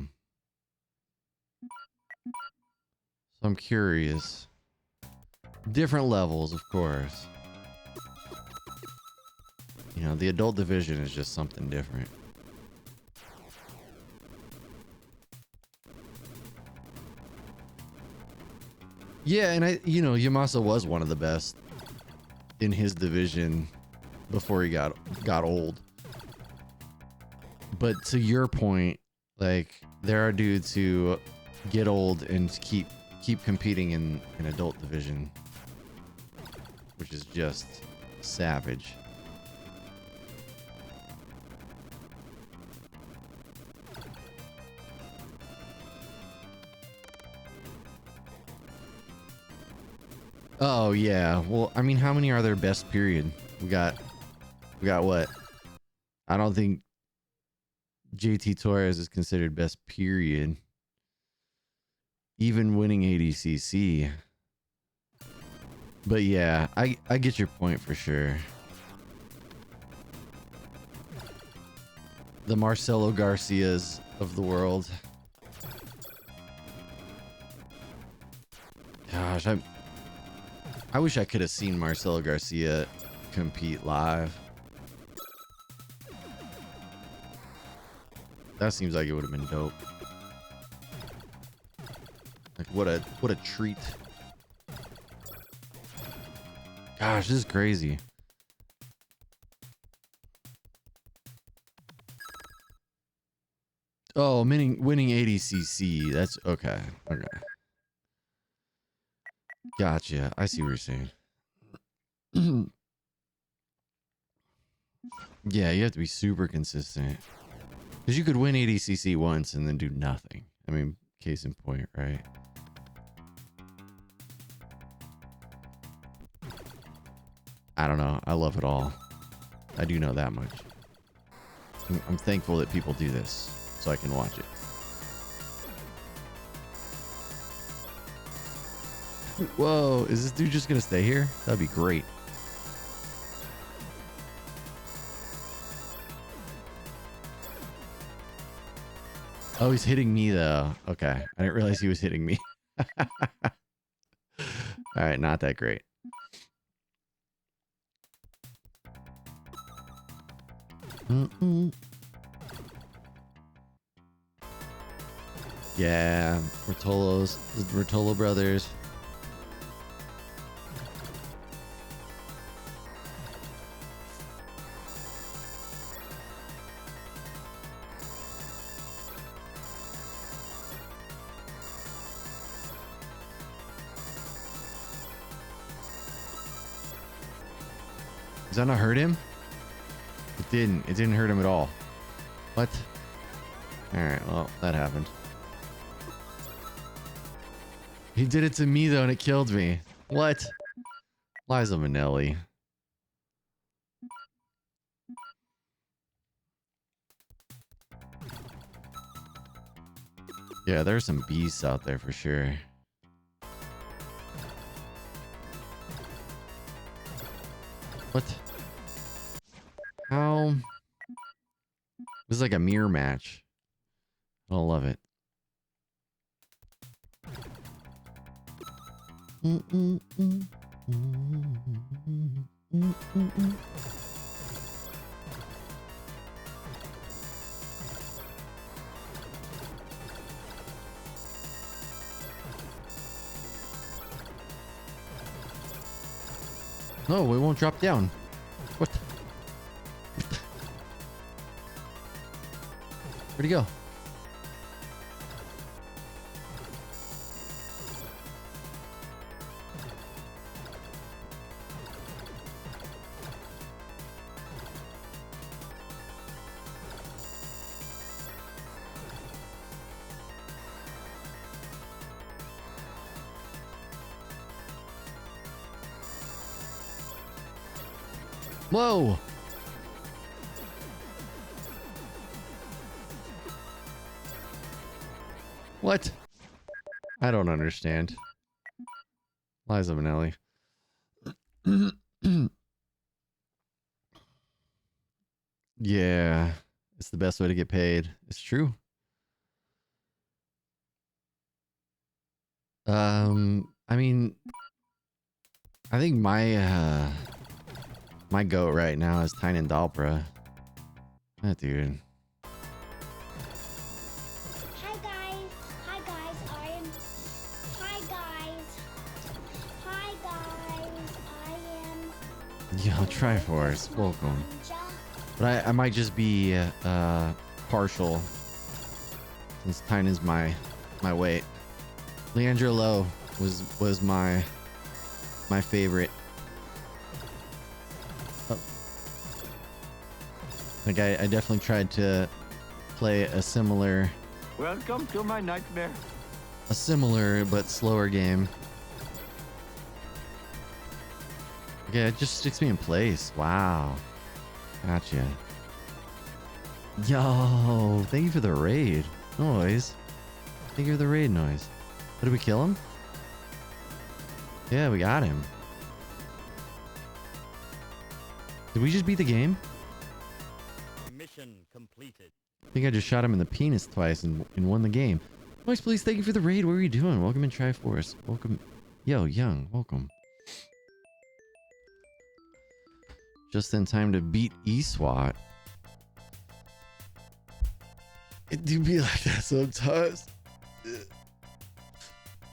I'm curious. Different levels, of course. You know, the adult division is just something different. Yeah, and Yamasa was one of the best in his division before he got old. But to your point, like, there are dudes who get old and keep competing in adult division, which is just savage. Oh yeah. Well, I mean, how many are there best period? We got what? I don't think JT Torres is considered best period. Even winning ADCC. But yeah, I get your point for sure. The Marcelo Garcias of the world. Gosh, I wish I could have seen Marcelo Garcia compete live. That seems like it would have been dope. Like, what a treat. Gosh, this is crazy. Oh, winning ADCC. That's okay. Okay. Gotcha. I see what you're saying. Yeah, you have to be super consistent. Because you could win ADCC once and then do nothing. I mean, case in point, right? I don't know. I love it all. I do know that much. I'm thankful that people do this so I can watch it. Whoa, is this dude just gonna stay here? That'd be great. Oh, he's hitting me though. Okay, I didn't realize he was hitting me. All right, not that great. Yeah, Rotolo brothers. Does that not hurt him? It didn't. It didn't hurt him at all. What? Alright, well, that happened. He did it to me, though, and it killed me. What? Liza Minnelli. Yeah, there's some beasts out there for sure. What? How? This is like a mirror match. I don't love it. No, we won't drop down. What? Where'd he go? Whoa! What? I don't understand. Liza Minnelli. Yeah, it's the best way to get paid. It's true. I mean, I think my goat right now is Tynan Dalpra. That dude. Hi guys. Hi guys. Hi guys. Hi guys. I am. Yo, Triforce, welcome. Ninja. But I might just be partial since Tynan's my weight. Leandro Lowe was my favorite. Oh. Like I definitely tried to play a similar Welcome to my nightmare. but slower game. Okay, it just sticks me in place. Wow. Gotcha. Yo, thank you for the raid noise. Thank you for the raid noise. What, did we kill him? Yeah, we got him. Did we just beat the game? Mission completed. I think I just shot him in the penis twice and won the game. Noise, please, thank you for the raid. What are you doing? Welcome in Triforce. Welcome. Yo, Young, welcome. Just in time to beat eSWAT. It do be like that sometimes.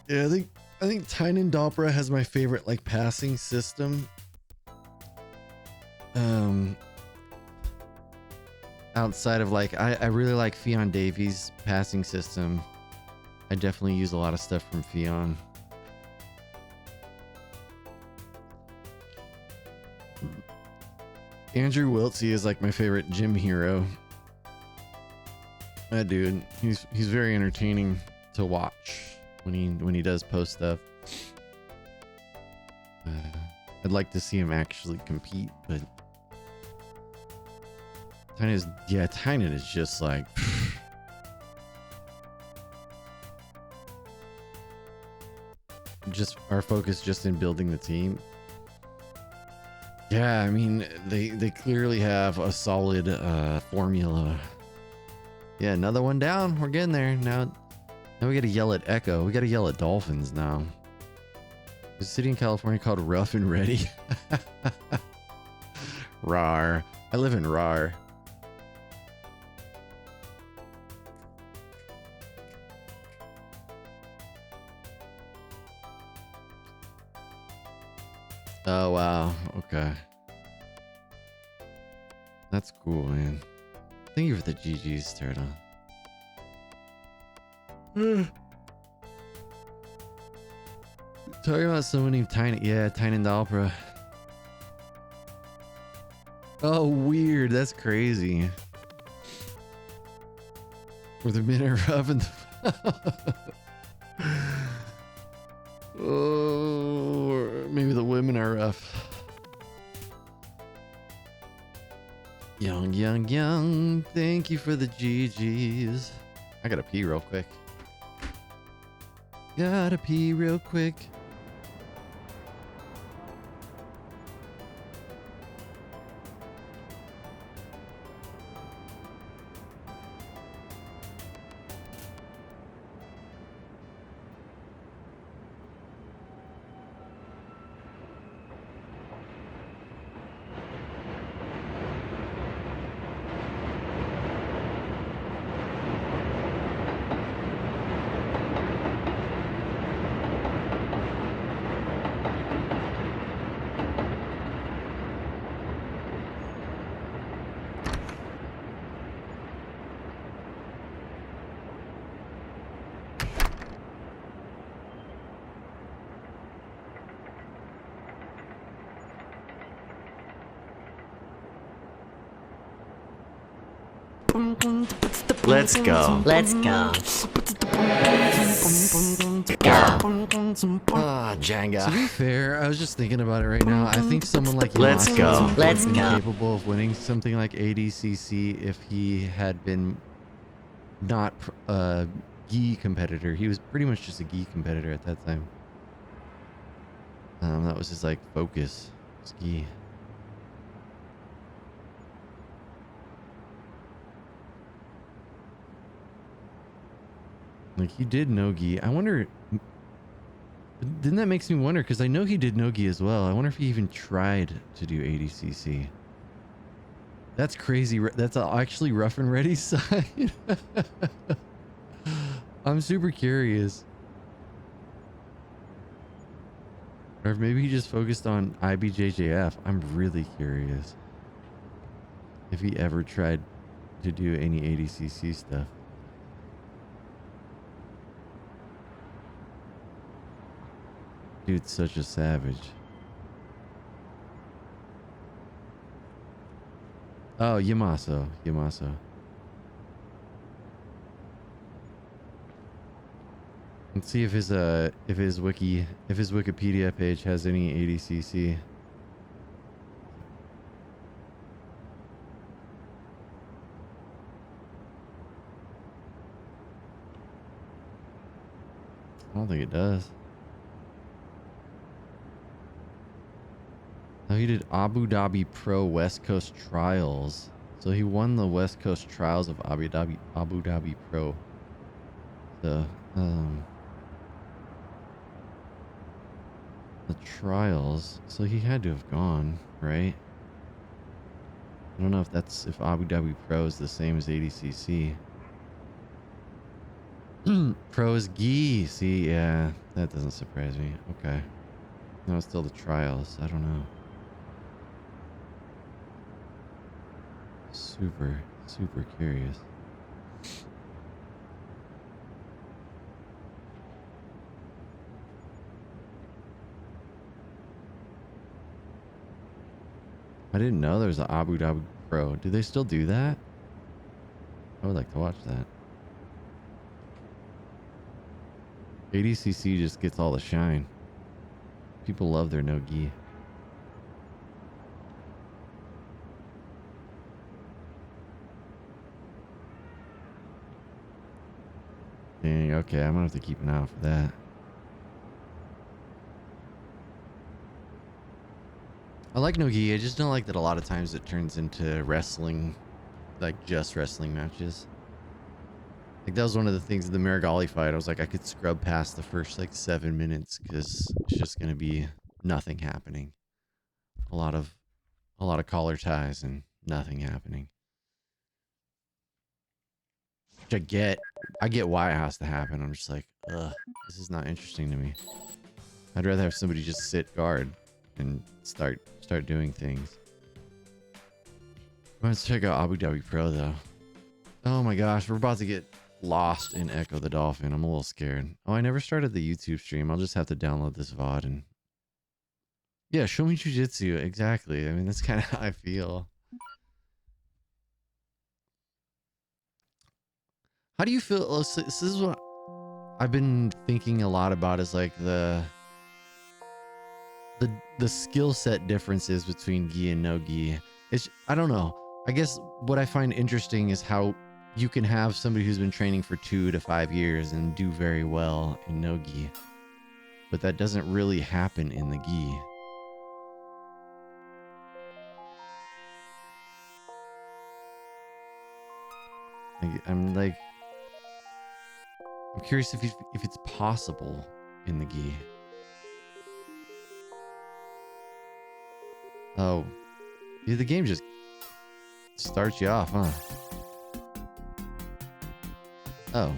Yeah, I think Tynan Dalpra has my favorite like passing system. Outside of like I really like Fionn Davies' passing system. I definitely use a lot of stuff from Fionn. Andrew Wiltsey is like my favorite gym hero. That dude, he's very entertaining to watch when he does post stuff. I'd like to see him actually compete, but Tynan is just like just our focus just in building the team. Yeah, I mean they clearly have a solid formula. Yeah, another one down. We're getting there. Now we gotta yell at Echo. We gotta yell at Dolphins now. There's a city in California called Rough and Ready. Rar. I live in Rar. Oh wow, okay. That's cool, man. Thank you for the GG's, Turtle. Talking about someone named Tynan Dalpra. Oh, weird. That's crazy. Where the men are rough and oh, maybe the women are rough. Young. Thank you for the GGs. I gotta pee real quick. Let's go. Let's go. Ah, Jenga. To be fair, I was just thinking about it right now. I think someone like Let's Yamasa go. would Let's have been go. capable of winning something like ADCC if he had been not a gi competitor. He was pretty much just a gi competitor at that time. That was his like focus, ski. Like he did no-gi. I wonder, then that makes me wonder because I know he did no-gi as well. I wonder if he even tried to do ADCC. That's crazy. That's actually Rough and Ready's side. I'm super curious. Or maybe he just focused on IBJJF. I'm really curious if he ever tried to do any ADCC stuff. Dude's such a savage. Oh, Yamaso. Yamaso. Let's see if his Wikipedia page has any ADCC. I don't think it does. Oh, he did Abu Dhabi Pro West Coast Trials. So he won the West Coast Trials of Abu Dhabi Pro. So, the trials. So he had to have gone, right? I don't know if Abu Dhabi Pro is the same as ADCC. Pro is gi. See, yeah, that doesn't surprise me. Okay. No, it's still the trials. I don't know. Super, super curious. I didn't know there was an Abu Dhabi Pro. Do they still do that? I would like to watch that. ADCC just gets all the shine. People love their no-gi. Dang, okay, I'm gonna have to keep an eye out for that. I like no-gi, I just don't like that a lot of times it turns into wrestling, like just wrestling matches. Like that was one of the things in the Marigali fight. I was like, I could scrub past the first like 7 minutes because it's just gonna be nothing happening. A lot of collar ties and nothing happening. Which I get why it has to happen. I'm just like, ugh, this is not interesting to me. I'd rather have somebody just sit guard and start doing things. Let's check out Abu Dhabi Pro though. Oh my gosh, we're about to get lost in Echo the Dolphin. I'm a little scared. Oh, I never started the YouTube stream. I'll just have to download this VOD and yeah, show me jujitsu. Exactly. I mean, that's kind of how I feel. How do you feel? Oh, so this is what I've been thinking a lot about is like the skill set differences between gi and no gi. I don't know. I guess what I find interesting is how you can have somebody who's been training for 2 to 5 years and do very well in no gi, but that doesn't really happen in the gi. I'm curious if it's possible in the gi. Oh, yeah, the game just starts you off, huh? Oh.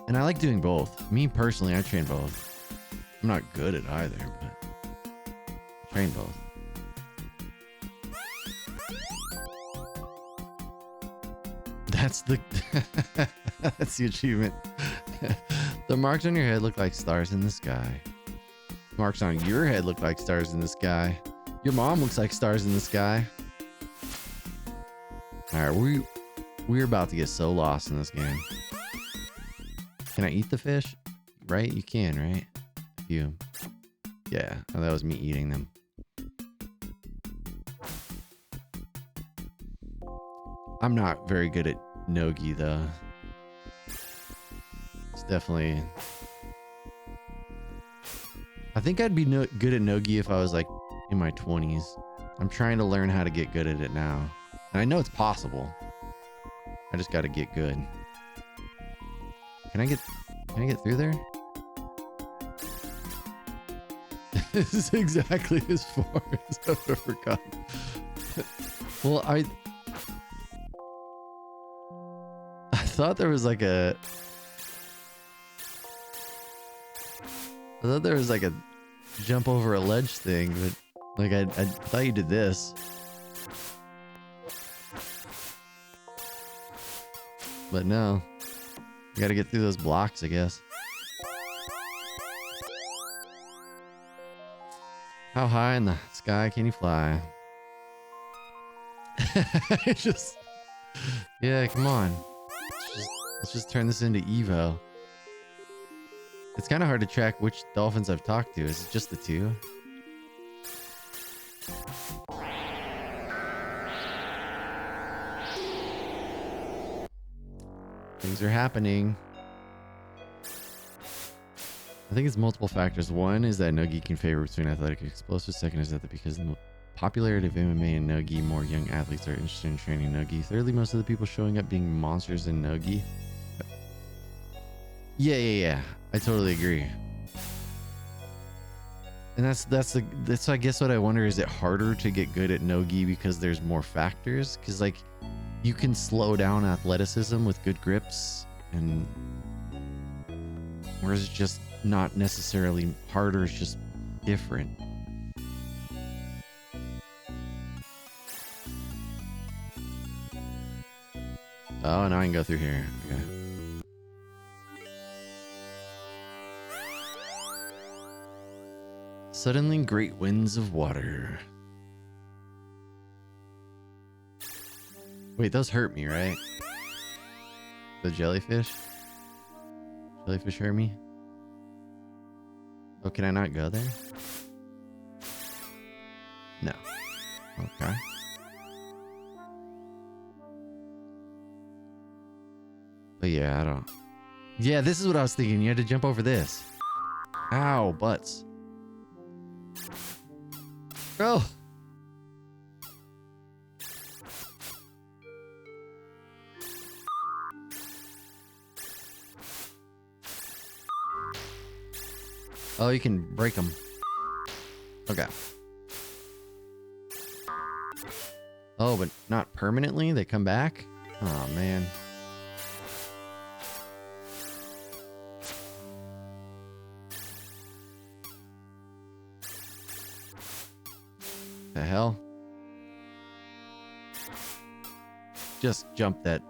And I like doing both. Me personally, I train both. I'm not good at either, but I train both. That's the that's the achievement. The marks on your head look like stars in the sky. Marks on your head look like stars in the sky. Your mom looks like stars in the sky. All right, we're about to get so lost in this game. Can I eat the fish? Right? You can, right? Yeah. Oh, that was me eating them. I'm not very good at Nogi though. It's definitely. I think I'd be good at Nogi if I was like in my 20s. I'm trying to learn how to get good at it now. And I know it's possible. I just got to get good. Can I get through there? This is exactly as far as I've ever gotten. Well, I thought there was like a jump over a ledge thing, but like I thought you did this. But no. You gotta get through those blocks, I guess. How high in the sky can you fly? Yeah, come on. Let's just turn this into Evo. It's kind of hard to track which dolphins I've talked to. Is it just the two? Things are happening. I think it's multiple factors. One is that Nogi can favor between athletic and explosive. Second is that because of the popularity of MMA and Nogi, more young athletes are interested in training Nogi. Thirdly, most of the people showing up being monsters in Nogi. Yeah. I totally agree. And that's I guess what I wonder, is it harder to get good at Nogi because there's more factors? Because like you can slow down athleticism with good grips, and whereas it's just not necessarily harder, it's just different. Oh, now I can go through here. Okay. Suddenly, great winds of water. Wait, those hurt me, right? The jellyfish? Jellyfish hurt me? Oh, can I not go there? No. Okay. But yeah, I don't. Yeah, this is what I was thinking. You had to jump over this. Ow, butts. Oh. Oh, you can break them. Okay. Oh, but not permanently? They come back? Oh, man. The hell? Just jump that.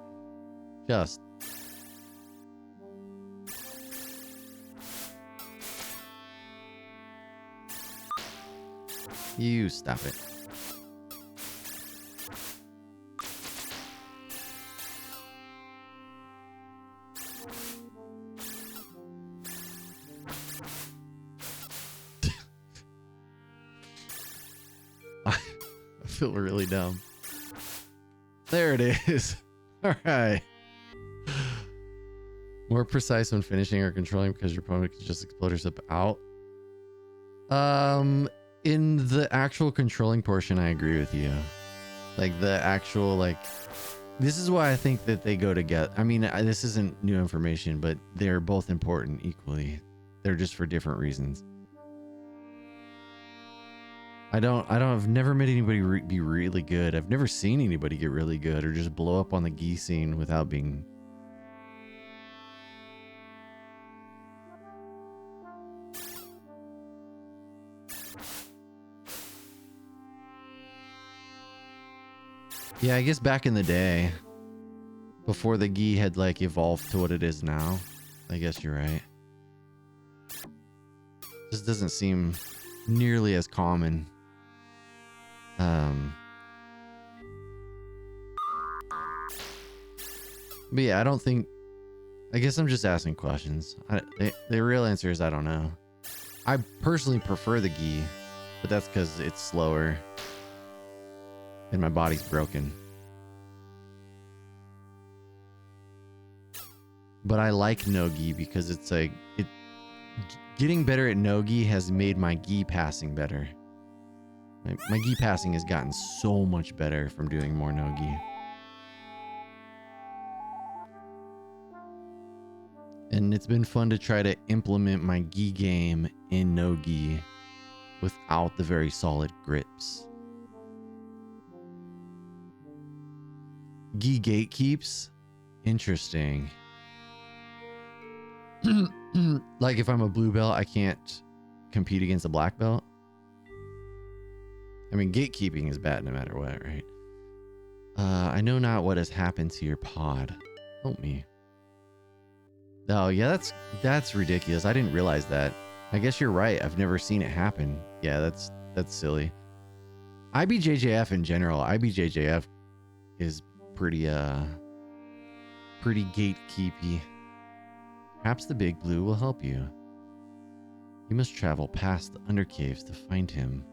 Just. You stop it. I feel really dumb. There it is. All right. More precise when finishing or controlling because your opponent can just explode yourself out. In the actual controlling portion, I agree with you. Like the actual, like, this is why I think that they go together. I mean, this isn't new information, but they're both important equally. They're just for different reasons. I've never met anybody be really good. I've never seen anybody get really good or just blow up on the gi scene without being. Yeah, I guess back in the day, before the gi had like evolved to what it is now. I guess you're right. Just doesn't seem nearly as common. But yeah, I don't think. I guess I'm just asking questions. The real answer is I don't know. I personally prefer the gi, but that's because it's slower and my body's broken. But I like no gi because it's like getting better at no gi has made my gi passing better. My gi passing has gotten so much better from doing more no gi. And it's been fun to try to implement my gi game in no gi without the very solid grips. Gi gatekeeps? Interesting. Like if I'm a blue belt, I can't compete against a black belt. I mean, gatekeeping is bad no matter what, right? I know not what has happened to your pod. Help me. Oh yeah, that's ridiculous. I didn't realize that. I guess you're right. I've never seen it happen. Yeah, that's silly. IBJJF in general, IBJJF is pretty gatekeepy. Perhaps the big blue will help you. You must travel past the undercaves to find him.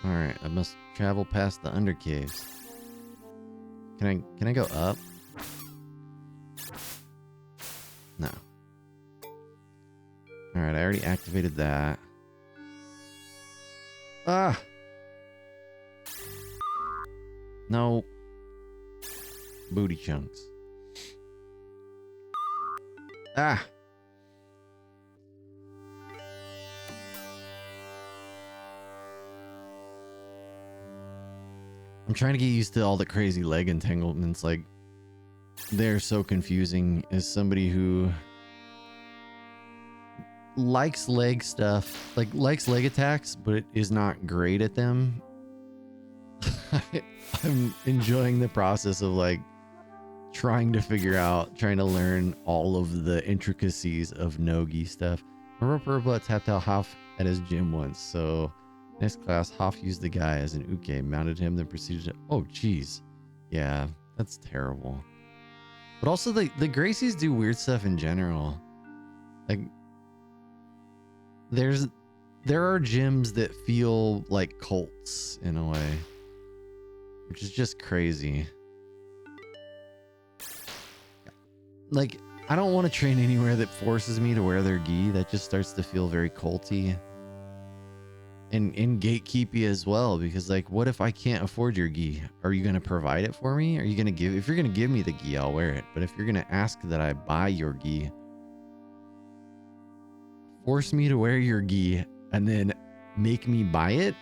All right, I must travel past the undercaves. Can I go up? No. All right, I already activated that. Ah. No. Booty chunks. Ah. I'm trying to get used to all the crazy leg entanglements. Like, they're so confusing. As somebody who likes leg stuff, like likes leg attacks, but is not great at them, I'm enjoying the process of like trying to learn all of the intricacies of no-gi stuff. I remember Purple tapped out Hoff at his gym once, so next class, Hoff used the guy as an uke, mounted him, then proceeded to... Oh, jeez. Yeah, that's terrible. But also, the Gracies do weird stuff in general. Like, there are gyms that feel like cults in a way, which is just crazy. Like, I don't want to train anywhere that forces me to wear their gi. That just starts to feel very culty. And gatekeepy as well, because like, what if I can't afford your gi? Are you going to provide it for me? Are you going to give... If you're going to give me the gi, I'll wear it. But if you're going to ask that I buy your gi, force me to wear your gi, and then make me buy it?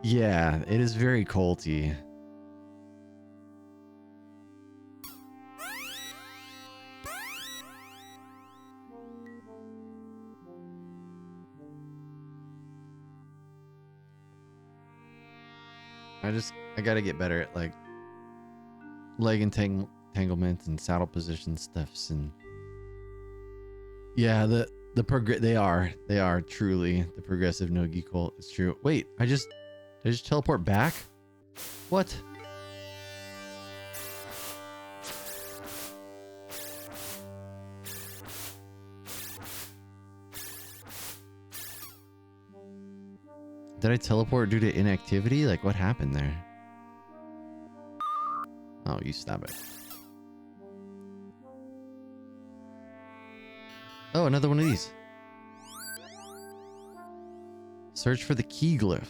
Yeah, it is very culty. I gotta get better at like leg entanglements and saddle position stuffs, and yeah, they are truly the progressive no-gi cult. It's true. Wait, did I just teleport back? What? Did I teleport due to inactivity? Like, what happened there? Oh, you stop it. Oh, another one of these. Search for the key glyph.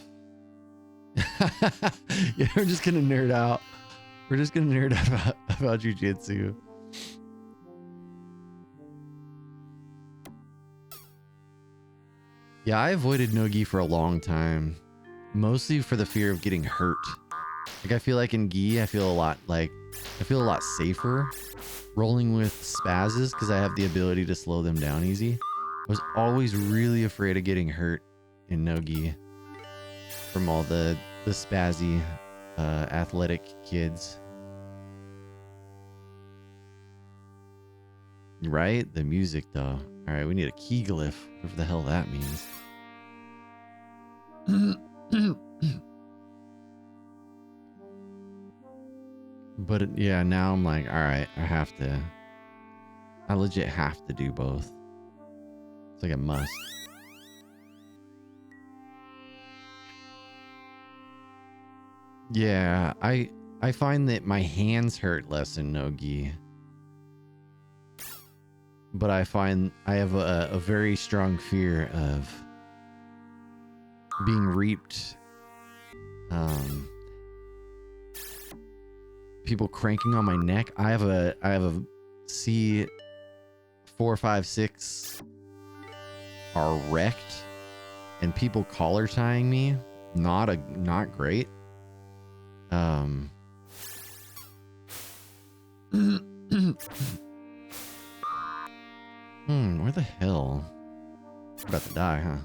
Yeah, we're just gonna nerd out. We're just gonna nerd out about jujitsu. Yeah, I avoided no-gi for a long time, mostly for the fear of getting hurt. Like, I feel like in gi, I feel a lot safer rolling with spazzes because I have the ability to slow them down easy. I was always really afraid of getting hurt in no-gi from all the spazzy athletic kids. Right? The music, though. All right, we need a key glyph, whatever the hell that means. But yeah, now I'm like, all right, I legit have to do both. It's like a must. Yeah, I find that my hands hurt less in Nogi. But I find I have a very strong fear of being reaped. People cranking on my neck. I have a C456 are wrecked, and people collar tying me. Not great. Where the hell? I'm about to die, huh?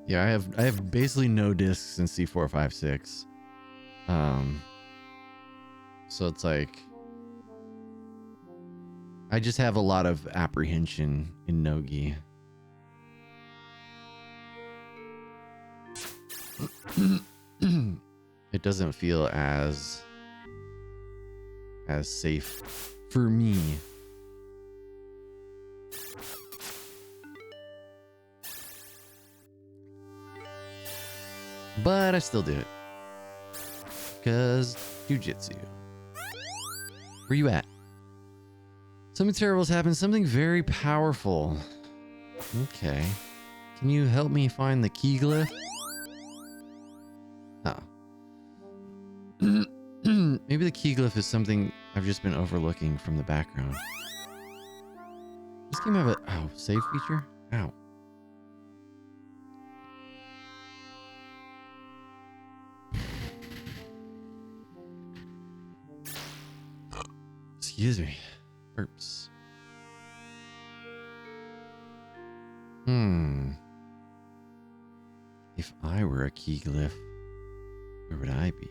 Yeah, I have basically no discs in C456. So it's like I just have a lot of apprehension in Nogi. It doesn't feel as safe for me. But I still do it. Because jujitsu. Where you at? Something terrible has happened. Something very powerful. Okay. Can you help me find the key glyph? Oh. Maybe the key glyph is something I've just been overlooking from the background. This game have a save feature? Ow. Excuse me. Burps. If I were a key glyph, where would I be?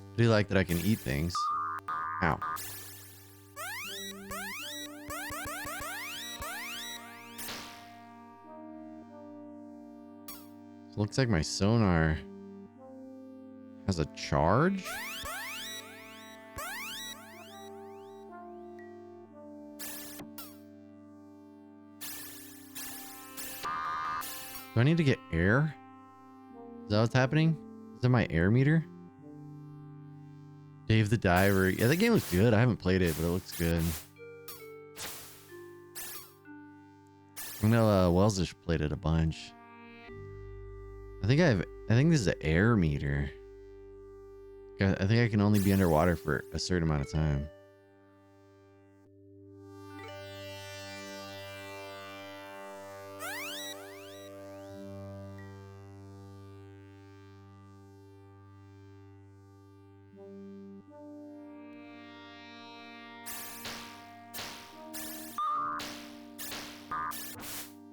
I do like that I can eat things. Ow. So looks like my sonar has a charge. Do I need to get air? Is that what's happening? Is that my air meter? Dave the Diver. Yeah, that game looks good. I haven't played it, but it looks good. I know Welsish played it a bunch. I think this is an air meter. I think I can only be underwater for a certain amount of time.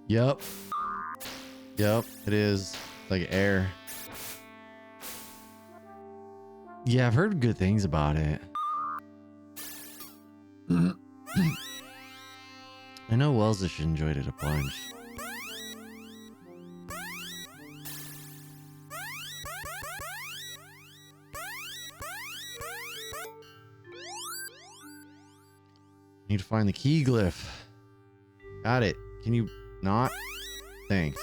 Yep. Yep, it is. Like air. Yeah, I've heard good things about it. I know Welsish enjoyed it a bunch. Need to find the key glyph. Got it. Can you not? Thanks.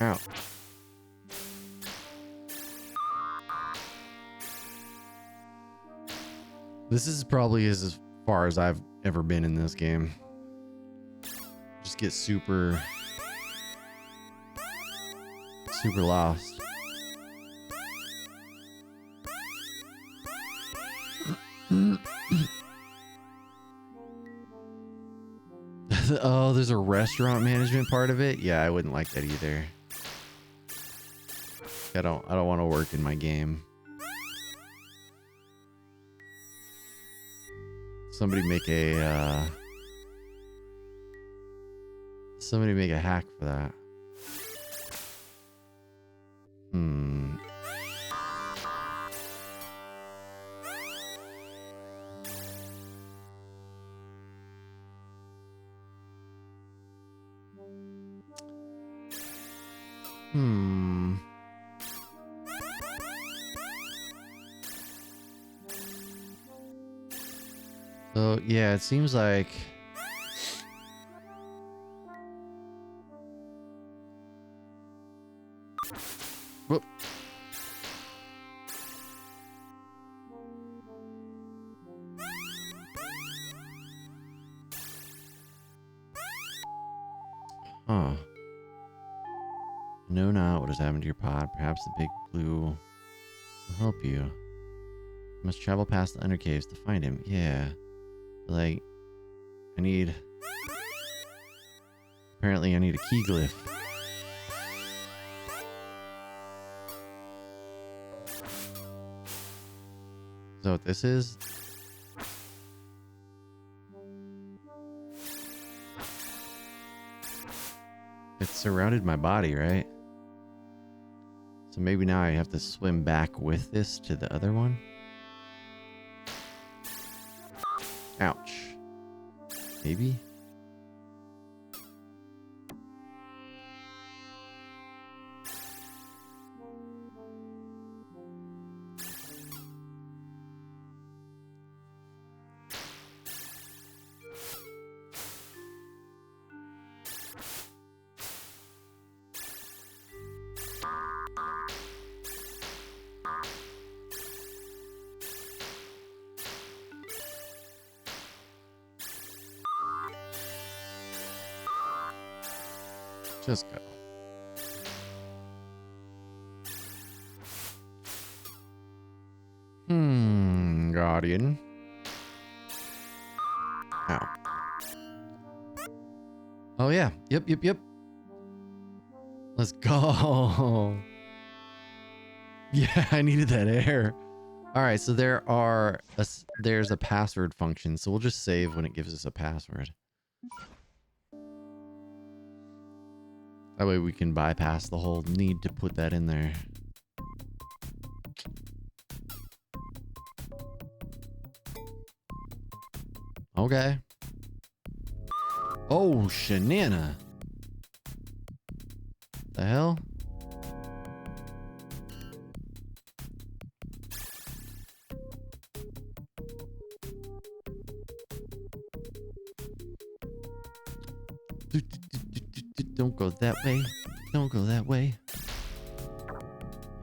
Ow. This is probably as far as I've ever been in this game. Just just get super lost. Oh, there's a restaurant management part of it. Yeah, I wouldn't like that either. I don't want to work in my game. Somebody make a hack for that. So yeah, it seems like whoop. Huh. Know not what has happened to your pod. Perhaps the big blue will help you. You must travel past the under caves to find him. Yeah. Like, apparently I need a key glyph. Is that what this is? It surrounded my body, right? So maybe now I have to swim back with this to the other one? Ouch. Maybe? Just go. Guardian. Ow. Oh yeah. Yep. Let's go. Yeah, I needed that air. All right, so there's a password function, so we'll just save when it gives us a password. That way we can bypass the whole need to put that in there. Okay. Oh, shanana. The hell? Don't go that way. Don't go that way.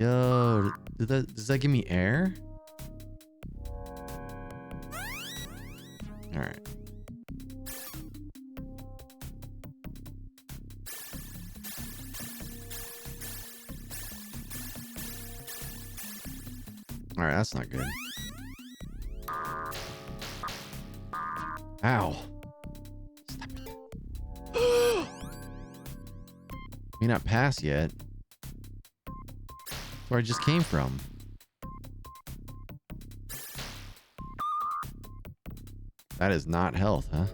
Yo, does that give me air? All right. All right, that's not good. Ow. Stop it. May not pass yet. That's where I just came from. That is not health, huh?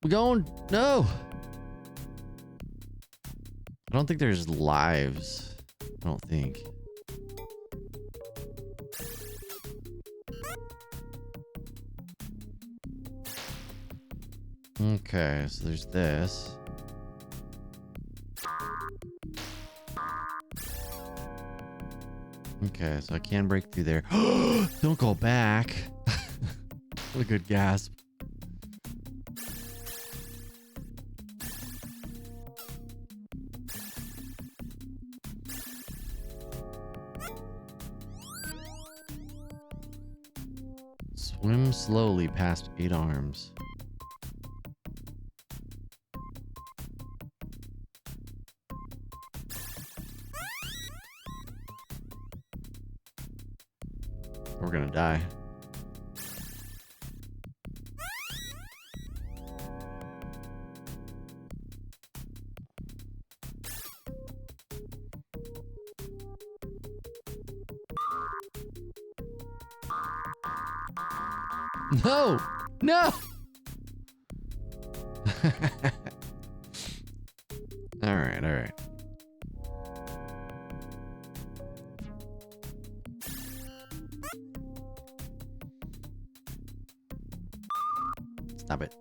We going? No. I don't think there's lives. I don't think. Okay, so there's this. Okay, so I can break through there. Don't go back. What a good gasp. Swim slowly past 8 arms. We're gonna die. No! No! Alright, alright. Stop it.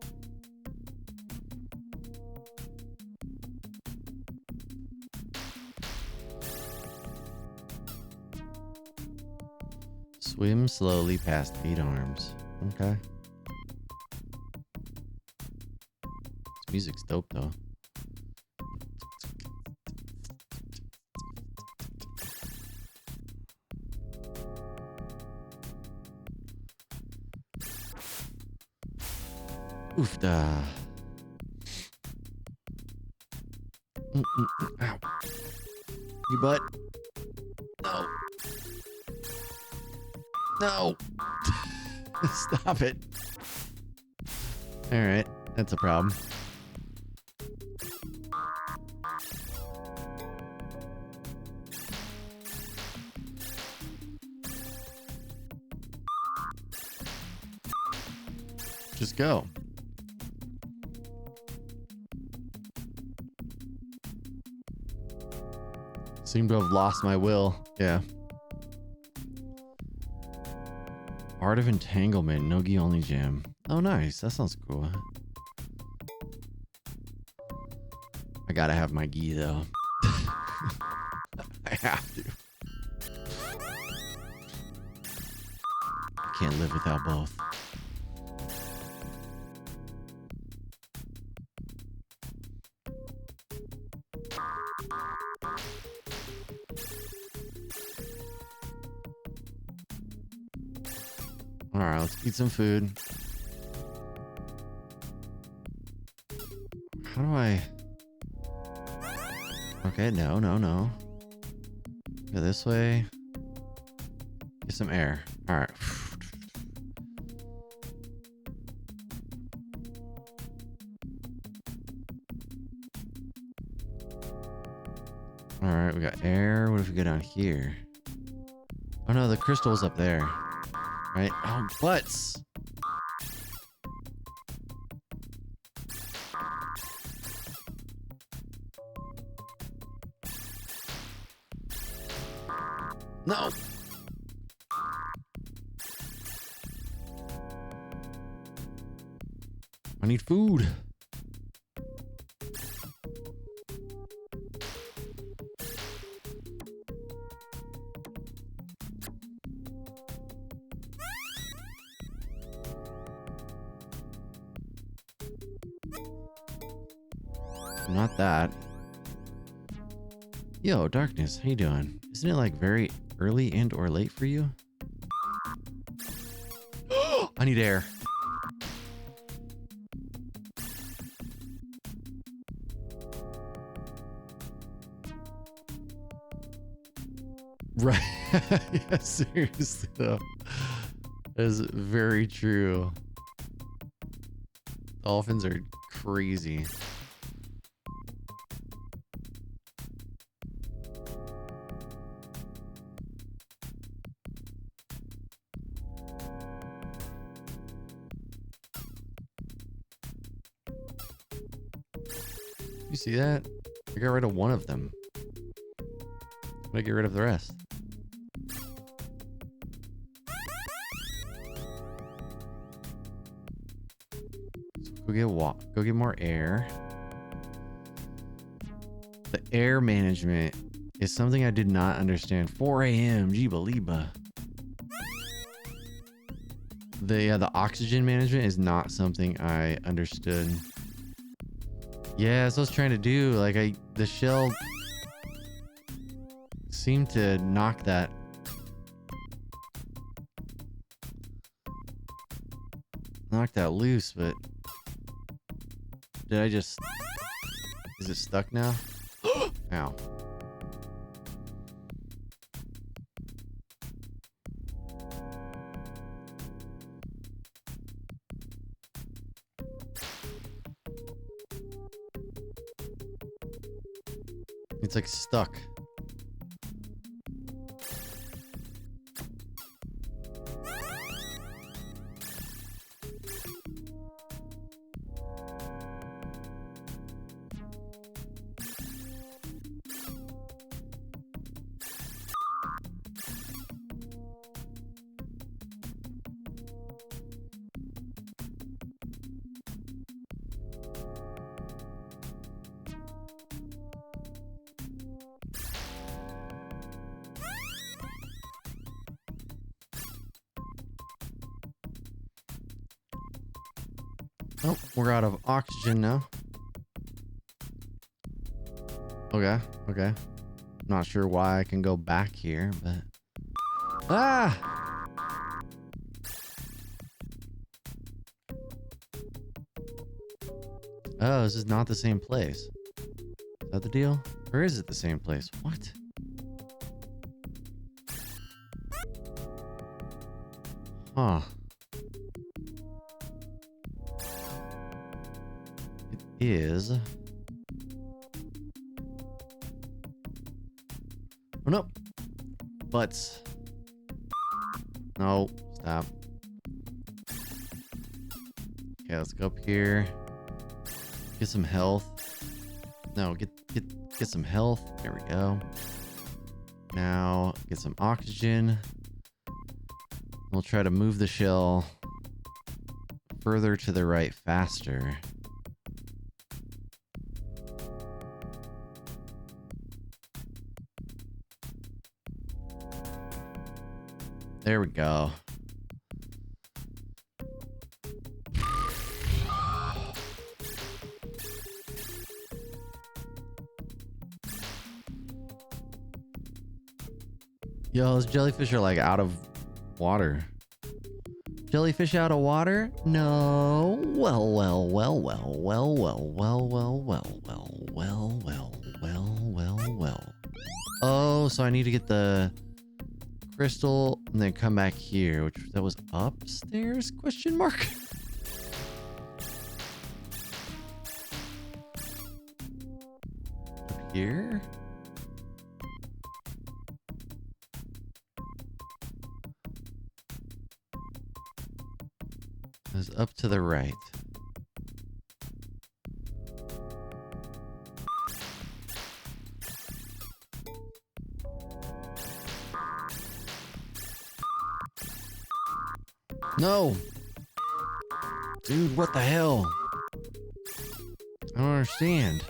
Swim slowly past 8 arms. Okay. This music's dope though. Oofda. Ow. You butt. No. No. Stop it. Alright, that's a problem. Just go. Seem to have lost my will. Yeah. Art of Entanglement, no-gi only jam. Oh, nice. That sounds cool. I gotta have my gi though. I have to. I can't live without both. Alright, let's eat some food. How do I... Okay, no. Go this way. Get some air. Alright. Alright, we got air. What if we go down here? Oh no, the crystal's up there. Right? Oh, butts! No! I need food. Not that. Yo, Darkness, how you doing? Isn't it like very early and or late for you? I need air. Right. Yeah, seriously though. That is very true. Dolphins are crazy. You see that? I got rid of one of them. I'm gonna get rid of the rest. So go get more air. The air management is something I did not understand. 4 a.m. Jeebaliba. The oxygen management is not something I understood. Yeah, that's what I was trying to do. Like the shell seemed to knock that. knocked that loose, but did I just... Is it stuck now? Ow. It's like stuck. Oh, we're out of oxygen now. Okay, okay. Not sure why I can go back here, but... Ah! Oh, this is not the same place. Is that the deal? Or is it the same place? What? Huh. It is... Oh, no. Butts. No. Stop. Okay, let's go up here. Get some health. No, get some health. There we go. Now, get some oxygen. We'll try to move the shell further to the right faster. There we go. Yo, those jellyfish are like out of water. Jellyfish out of water? No. Well, well, well, well, well, well, well, well, well, well, well, well, well, well, well. Oh, so I need to get the crystal and then come back here, which that was upstairs? Question mark. Up here. It was up to the right. No! Dude, what the hell? I don't understand.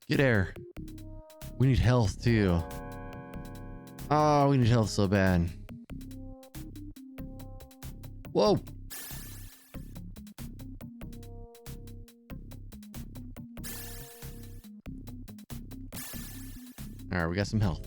Get air. We need health too. Oh, we need health so bad. Whoa! Alright, we got some health.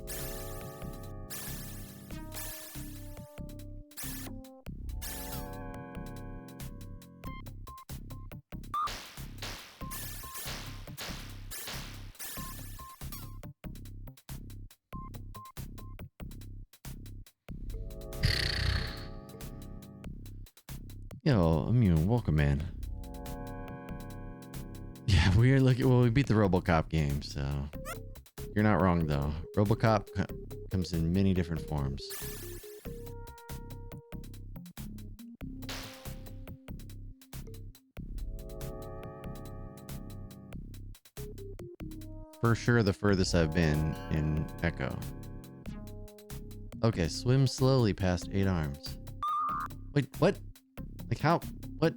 Yo, Immune, welcome, man. Yeah, we are looking. Well, we beat the RoboCop game, so you're not wrong though. RoboCop comes in many different forms. For sure, the furthest I've been in Echo. Okay, swim slowly past 8 arms. Wait, what? Like how? What?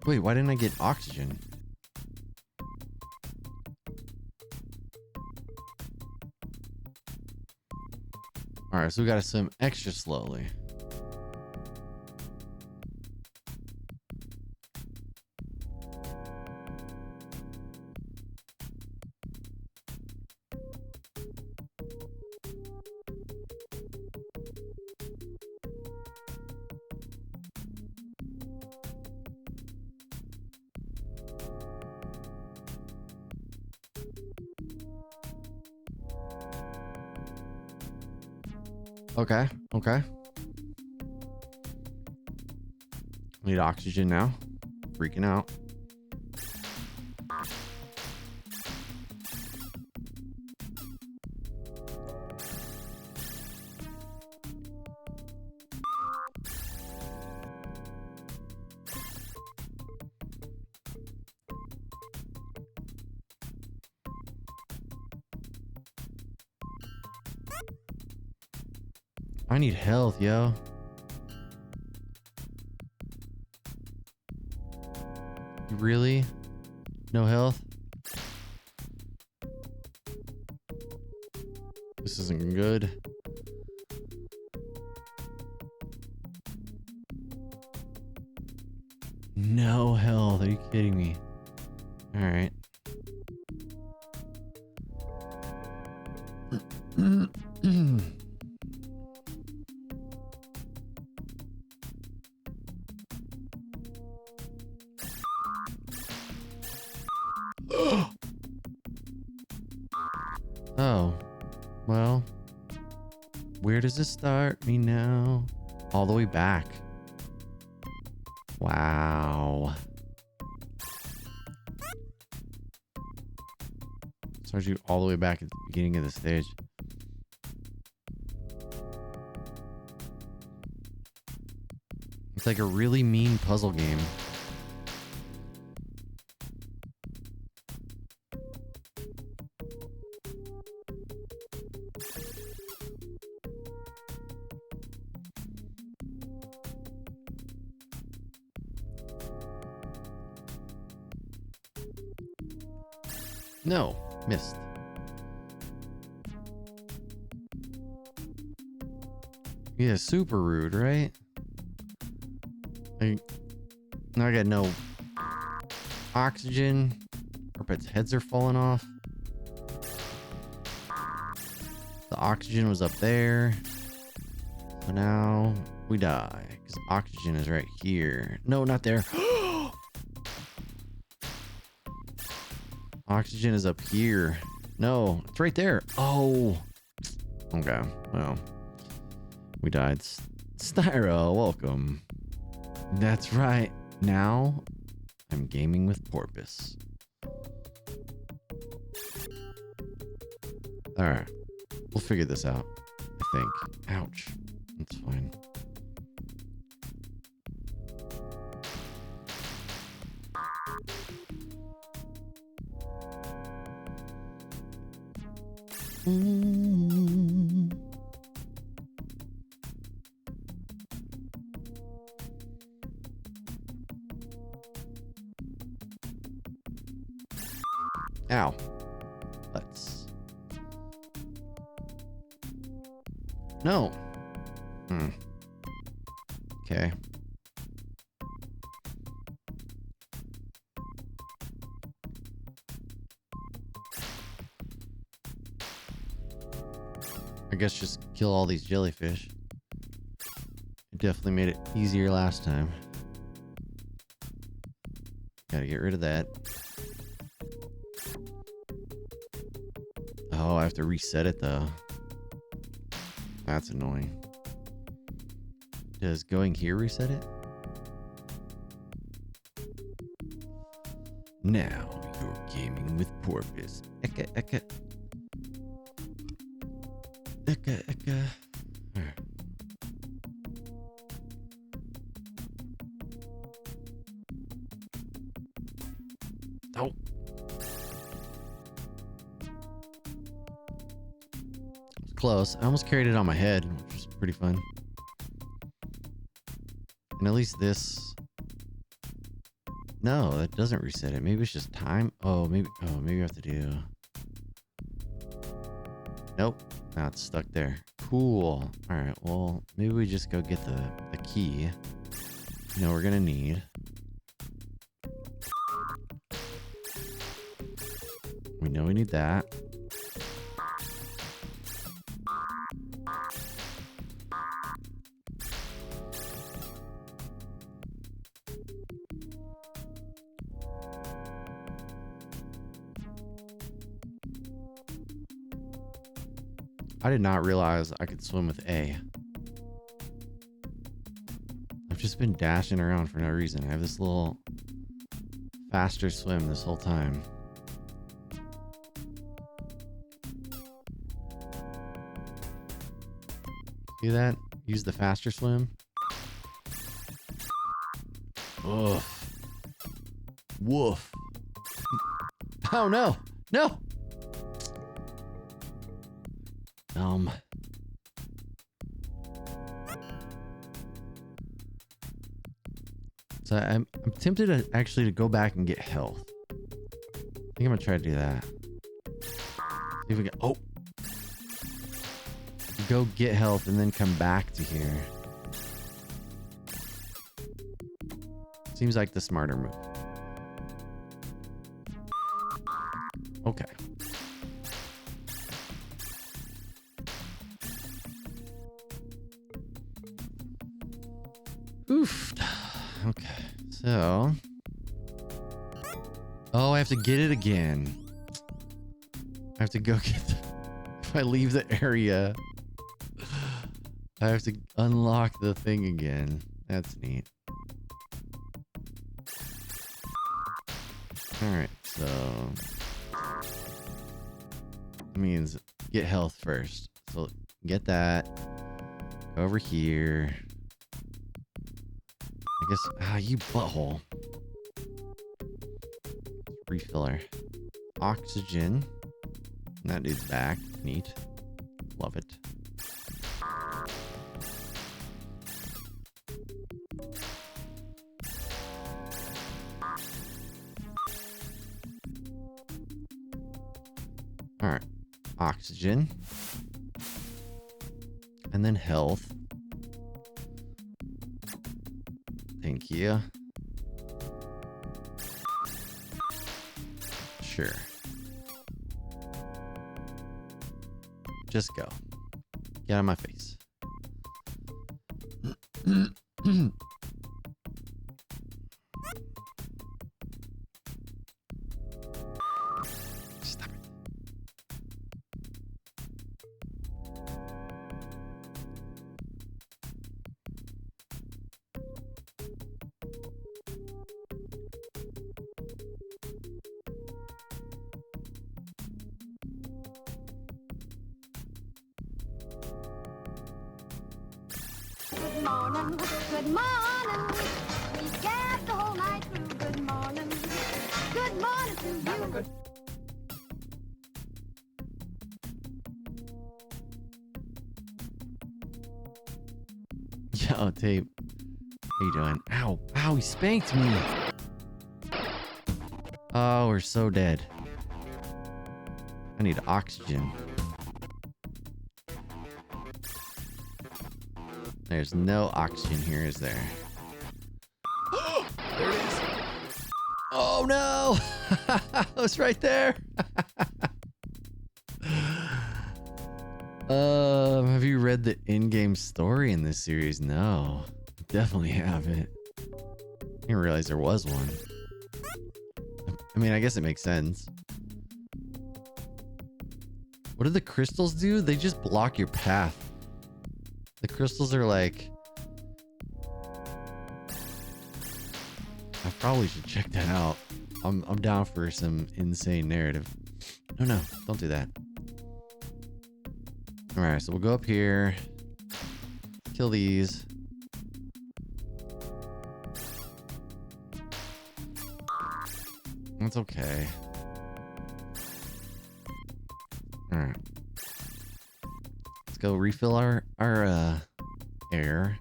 Wait, why didn't I get oxygen? Alright, so we gotta swim extra slowly. Okay, okay. Need oxygen now. Freaking out. I need health, yo. You really? No health? This isn't good. No health. Are you kidding me? All right. Oh, well, where does it start me now? All the way back. Wow. Starts you all the way back at the beginning of the stage. It's like a really mean puzzle game. No, missed. Yeah, super rude, right? Now I got no oxygen. Carpet's heads are falling off. The oxygen was up there. So now we die. Because oxygen is right here. No, not there. Oxygen is up here. No, it's right there. Oh. Okay, well. We died. Styro, welcome. That's right. Now, I'm gaming with Porpoise. Alright. We'll figure this out, I think. Ouch. That's fine. Ow. Let's. No. Okay. I guess just kill all these jellyfish. It definitely made it easier last time. Gotta get rid of that. Oh, I have to reset it though. That's annoying. Does going here reset it? Now you're gaming with Porpoise. Eka, eka. Eka, eka. Alright. Oh. Close. I almost carried it on my head, which was pretty fun. And at least this... No, that doesn't reset it. Maybe it's just time. Oh, maybe I have to do... Nope. Now it's stuck there. Cool. All right. Well, maybe we just go get the key. You know, we're gonna need. We know we need that. I did not realize I could swim with A. I've just been dashing around for no reason. I have this little faster swim this whole time. See that? Use the faster swim. Woof. Woof. Oh no! No! So I'm tempted to actually go back and get health. I think I'm gonna try to do that. See if we can. Oh, go get health and then come back to here. Seems like the smarter move. Okay. Oof. Okay. So. Oh, I have to get it again. I have to go get the, if I leave the area, I have to unlock the thing again. That's neat. Alright, so that means get health first. So get that. Go over here. I guess, you butthole. Refiller. Oxygen. That dude's back. Neat. Love it. Alright. Oxygen. And then health. Thank you. Sure. Just go. Get out of my face. Stop it. Good morning, good morning. We gabbed the whole night through. Good morning, good morning to you. Yo, Tape. How you doing? Ow. Ow, he spanked me. Oh, we're so dead. I need oxygen. There's no oxygen here, is there? There it is. Oh no! It was right there. Have you read the in-game story in this series? No, definitely haven't. I didn't realize there was one. I mean, I guess it makes sense. What do the crystals do? They just block your path. The crystals are like... I probably should check that out. I'm down for some insane narrative. No, don't do that. Alright, so we'll go up here. Kill these. That's okay. Alright. Let's go refill our air.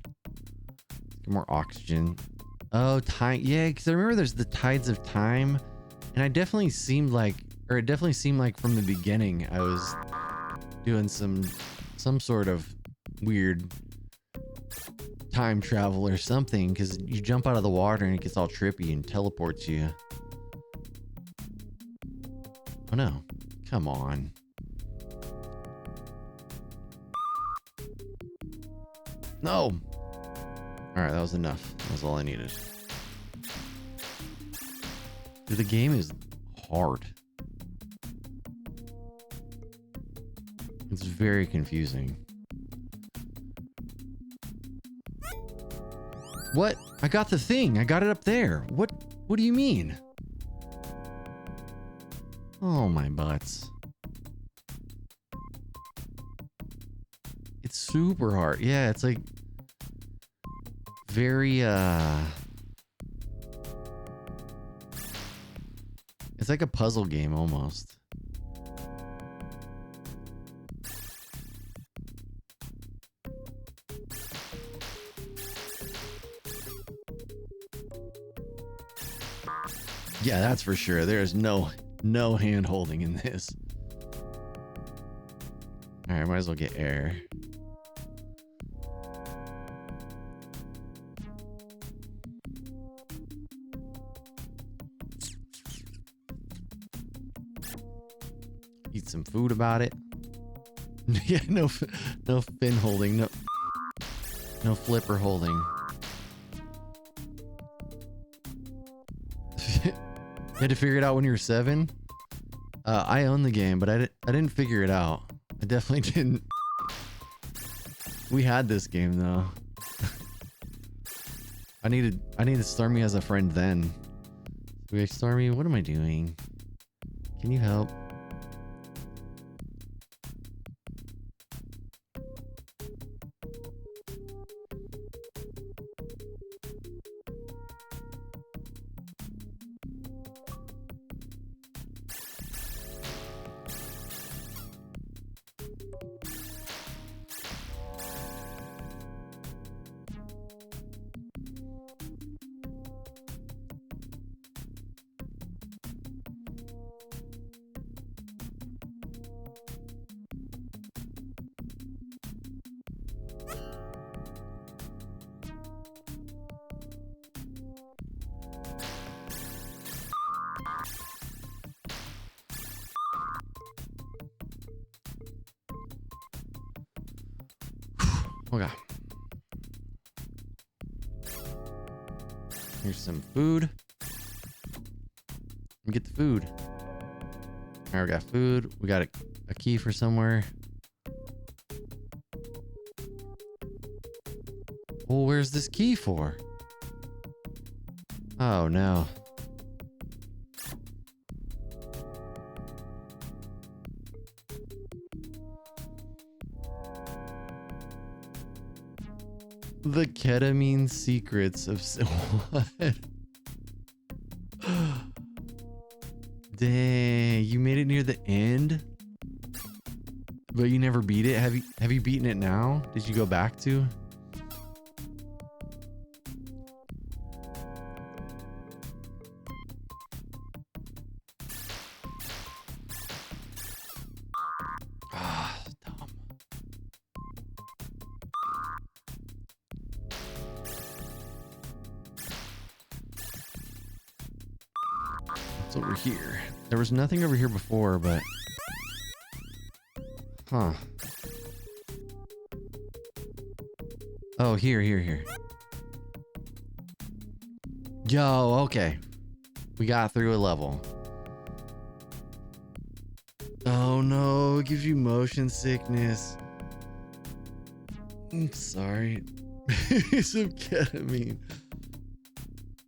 Get more oxygen. Oh, time. Yeah, because I remember there's the tides of time. And it definitely seemed like from the beginning I was doing some sort of weird time travel or something, because you jump out of the water and it gets all trippy and teleports you. Oh no. Come on. No! Alright, that was enough. That was all I needed. Dude, the game is hard. It's very confusing. What? I got the thing. I got it up there. What do you mean? Oh my butts. It's super hard. Yeah, it's like very it's like a puzzle game almost. Yeah, that's for sure. There's no hand holding in this. All right, might as well get air. Eat some food about it. Yeah, no fin holding, no flipper holding. You had to figure it out when you were 7? I own the game, but I didn't figure it out. I definitely didn't. We had this game though. I needed Stormy as a friend then. Okay, Stormy, what am I doing? Can you help? Okay. Here's some food. Get the food. All right, we got food. We got a key for somewhere. Well, where's this key for? Oh, no. The ketamine secrets of what? Dang, you made it near the end, but you never beat it. Have you beaten it now? Did you go back to? Ah, dumb. What's over here? There was nothing over here before, but... Huh. Oh, here. Yo, okay. We got through a level. Oh no, it gives you motion sickness. I'm sorry. Some ketamine.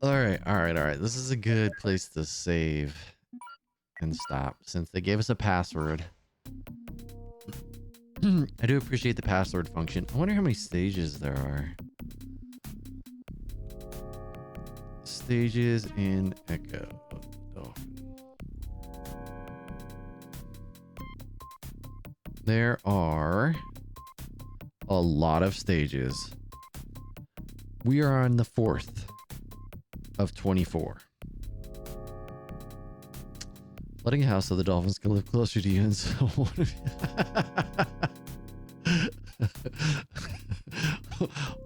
All right. This is a good place to save and stop since they gave us a password. I do appreciate the password function. I wonder how many stages there are. Stages in Echo. There are a lot of stages. We are on the 4th of 24. Letting a house so the dolphins can live closer to you and so what if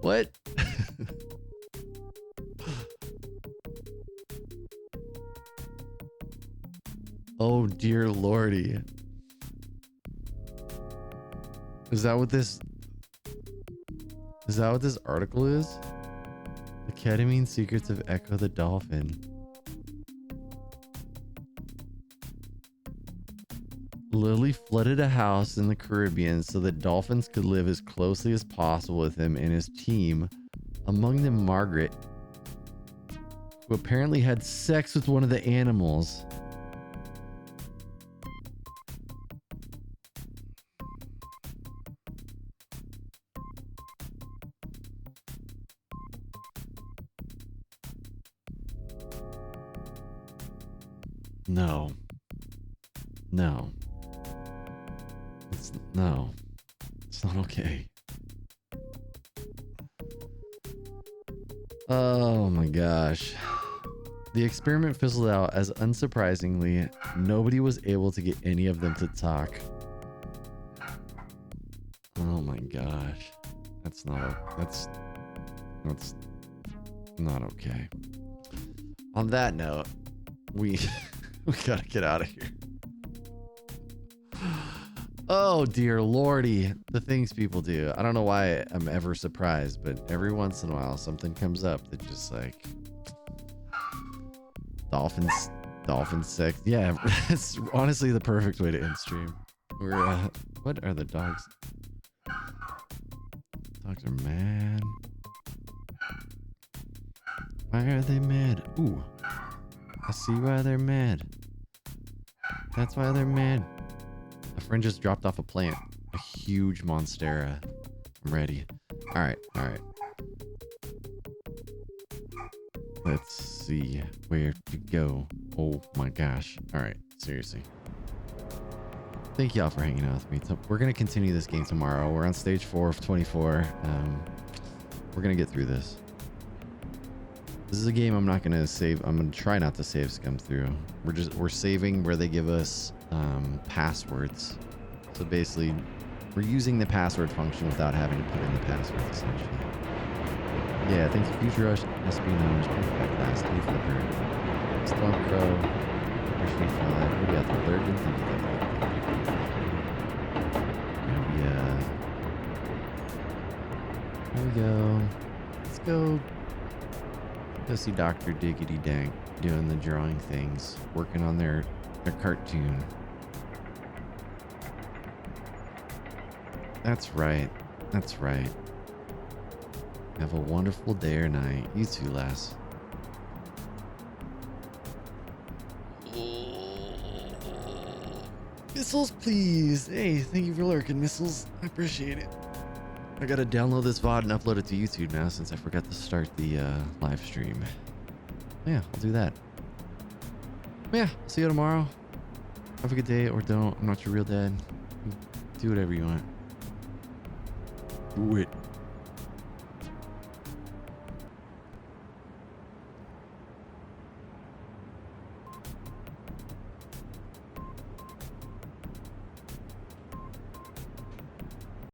What? Oh dear lordy. Is that what this article is? The ketamine secrets of Echo the Dolphin. Lily flooded a house in the Caribbean so that dolphins could live as closely as possible with him and his team, among them Margaret, who apparently had sex with one of the animals. No. No. No. It's not okay. Oh my gosh. The experiment fizzled out as, unsurprisingly, nobody was able to get any of them to talk. Oh my gosh. That's not okay. On that note, we gotta get out of here. Oh dear lordy, the things people do. I don't know why I'm ever surprised, but every once in a while something comes up that just like dolphin sex. Yeah, it's honestly the perfect way to end stream. We're what are the dogs? Dogs are mad. Why are they mad? Ooh, I see why they're mad. That's why they're mad. A friend just dropped off a plant. A huge monstera. I'm ready. Alright, alright. Let's see where to go. Oh my gosh. Alright, seriously. Thank y'all for hanging out with me. We're going to continue this game tomorrow. We're on stage 4 of 24. We're going to get through this. This is a game I'm not going to save. I'm going to try not to save scum through. We're saving where they give us passwords. So basically, we're using the password function without having to put in the password, essentially. Yeah, thank you, Future Rush, Espionage, Perfect Class, T Flipper, Stormcrow, Freshman 5. What do we got there? Lurgan, thank you. Yeah. Here we go. Let's go see Dr. Diggity Dank doing the drawing things, working on their cartoon. That's right. That's right. Have a wonderful day or night. You too, lass. Missiles, please. Hey, thank you for lurking, Missiles. I appreciate it. I gotta download this VOD and upload it to YouTube now since I forgot to start the live stream. Yeah, I'll do that. Yeah, see you tomorrow. Have a good day or don't. I'm not your real dad. Do whatever you want. Do it.